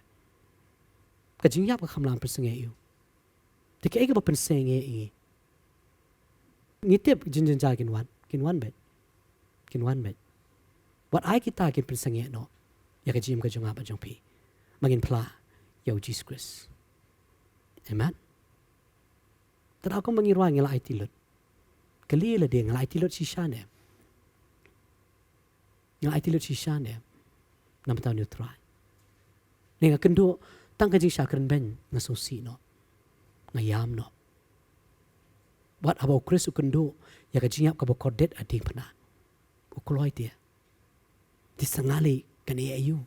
Ka jingyap ka kamlaan persengay yu. Di kay ka ba persengay i. Ngitip jingjynjar kinwan bet. Kinwan bet. What ay kita kin persengay no. Ya ka jim ka jong apa jong pi. Magin pala yaw Jesus Christ. Amen. Tara ako mangirwa ngila ay tilot. Kalila din ngila ay tilot si Shane. Ngila ay tilot si Shane. Namataw niyo try. Nga kendo, tangka jing siya karen ben nga susi no. Nga yam no. Wat abaw Chris u kendo, ya ka jingyap ka ba kordet ading pana. Ukuloy dia. Di sangali kani ayu.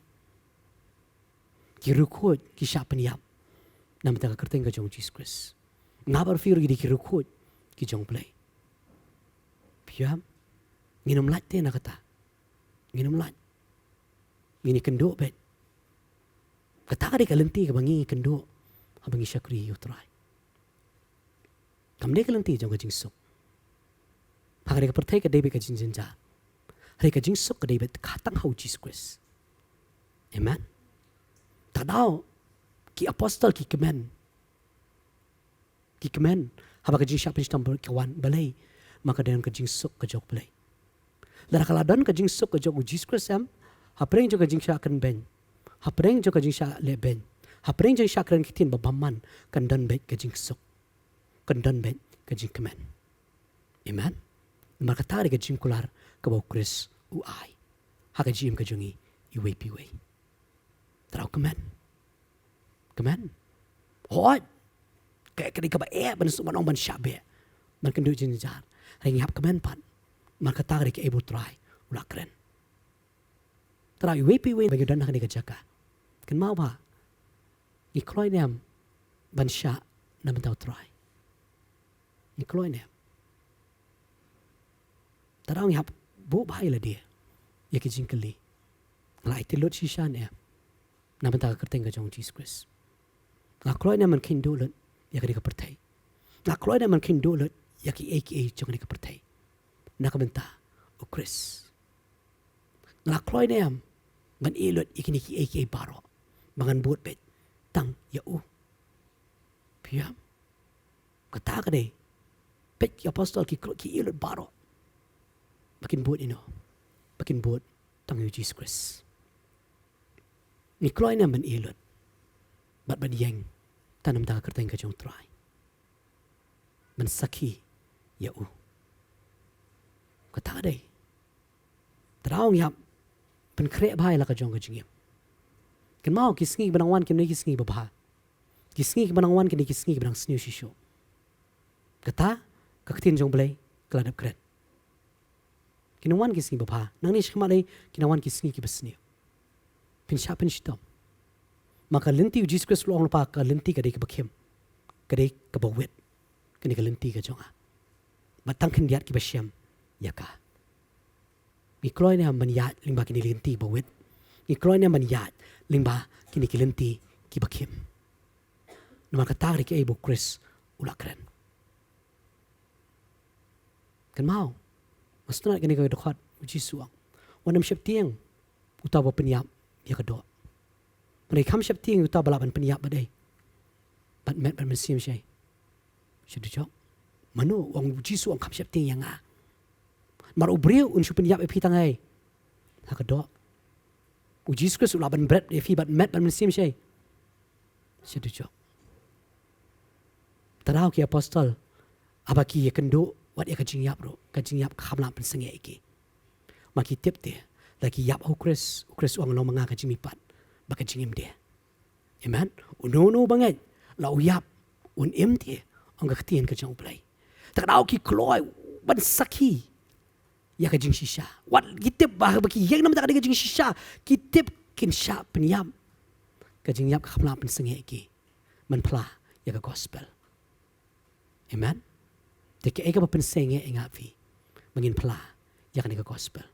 Kirukod ki siya paniyap. Namataw ka kerteng ka jong Jesus Christ. Ngabar fiyo gidi kirukod ki jong play. Piyam, nginom lat te nakata. Nginom lat. Ngini kendo bet. Kata ka di kalenti ka bangi kendo. Habang isya kri yu try. Kamde kalenti jong ka jingsok. Hagari ka pertay ka debe ka jingjynjar. Hari ka jingsok ka debe katang hau Jesus Christ. Amen. Tadaw ki apostol ki kemen. Ki kemen. Habang ka jingsok pinstam kawan balay. Maka dayon ka jingsok ka jok balay. Lara kaladan ka jingsok ka jok Jesus Christ hapreng jo ka jingsok kan ben. Hapreng jo ka jingsok le ben. Hapreng jo siya kan kitin babaman kan dan bet ka jingsok. Kan dan bet ka jing kemen. Amen. Maka tari ka jingkular ka baw Chris uay. Haka jim ka jungi iway piway. Taraw kemen. Kemen. Hot. Kaya kani ka ba manong ban syabe. Man kendo jingjynjar. Ringi hap kemen pan. Maka tari ka able try. Ula keren. Taraw iway piway bagi dan nakani ka jaka. Kan mau ba? Ikloy niyam ban sya na mentaw try. Ikloy niyam. Taraw ngihap bu bahay la dia. Yaki jingkali. Ngalai tilot si siya niya. Na mentaw ka kerteng ka jong Jesus Christ. Ngakloy niyam man kindulot. ya ka ni ka pyrthei na kloi na man kin do lot ya ki aka jong ni ka pyrthei na ka benta o Chris na kloi na am ngan ilot ikini ki aka baro mangan buat bet tang ya piam kata ka dei pet ki apostol ki ilot baro makin buat makin buat tang yu Jesus Christ ni kloi na man ilot bat ban yang tanam ta kerteng ka jong try man saki ya kata dei traung yap pen kre bhai la ka jong ka jingem kan mau kisngi banang wan kin ni kisngi babha kisngi banang wan kin ni kisngi banang sniu shisho kata ka ktin jong blai kladap kret kinawan kisngi babha nang ni shkma lei kinawan kisngi ki basniu pin sha pin shitom maka linti Jesus Christ long pa ka linti ka dei ka bakhem ka dei ka bawet ka ni ka linti ka jonga batang kin diat ki basyam yaka mi kloi ne man yat lingba kini linti bawet mi kloi ne man yat lingba kini ki linti ki bakhem nama ka tagri ki ebo Chris ulakren kan mau masna kini ka dokhat uji suang wanam syap tiang utawa penyap ya ka do Mereka kam syap tiang utawa balaban penyap badai bat met ban mesim syai syadu jok manu wang uji suang kam syap tiang yang mar ubriu un syu penyap epi tangai ha ka do uji Kristus ulaban bread efi bat met ban mesim syai syadu jok tarau ki apostol abaki ye kendo wat ye ka jingyap ro ka jingyap khamla pen senge iki maki tip te lagi yap ho Chris wang no manga ka jimi pat baka jingim dia amen uno bangai la uyap un im dia ang ka tien ka jong play takau ki kloi ban saki ya ka jing shisha wat gitip bah baki yang nam ta ka jing shisha kitip kin sha penyam ka jingyap khamla pen senge iki man pla ya ka gospel amen Teke eka pa pensenge inga fi mangin pla ya ka ni ka gospel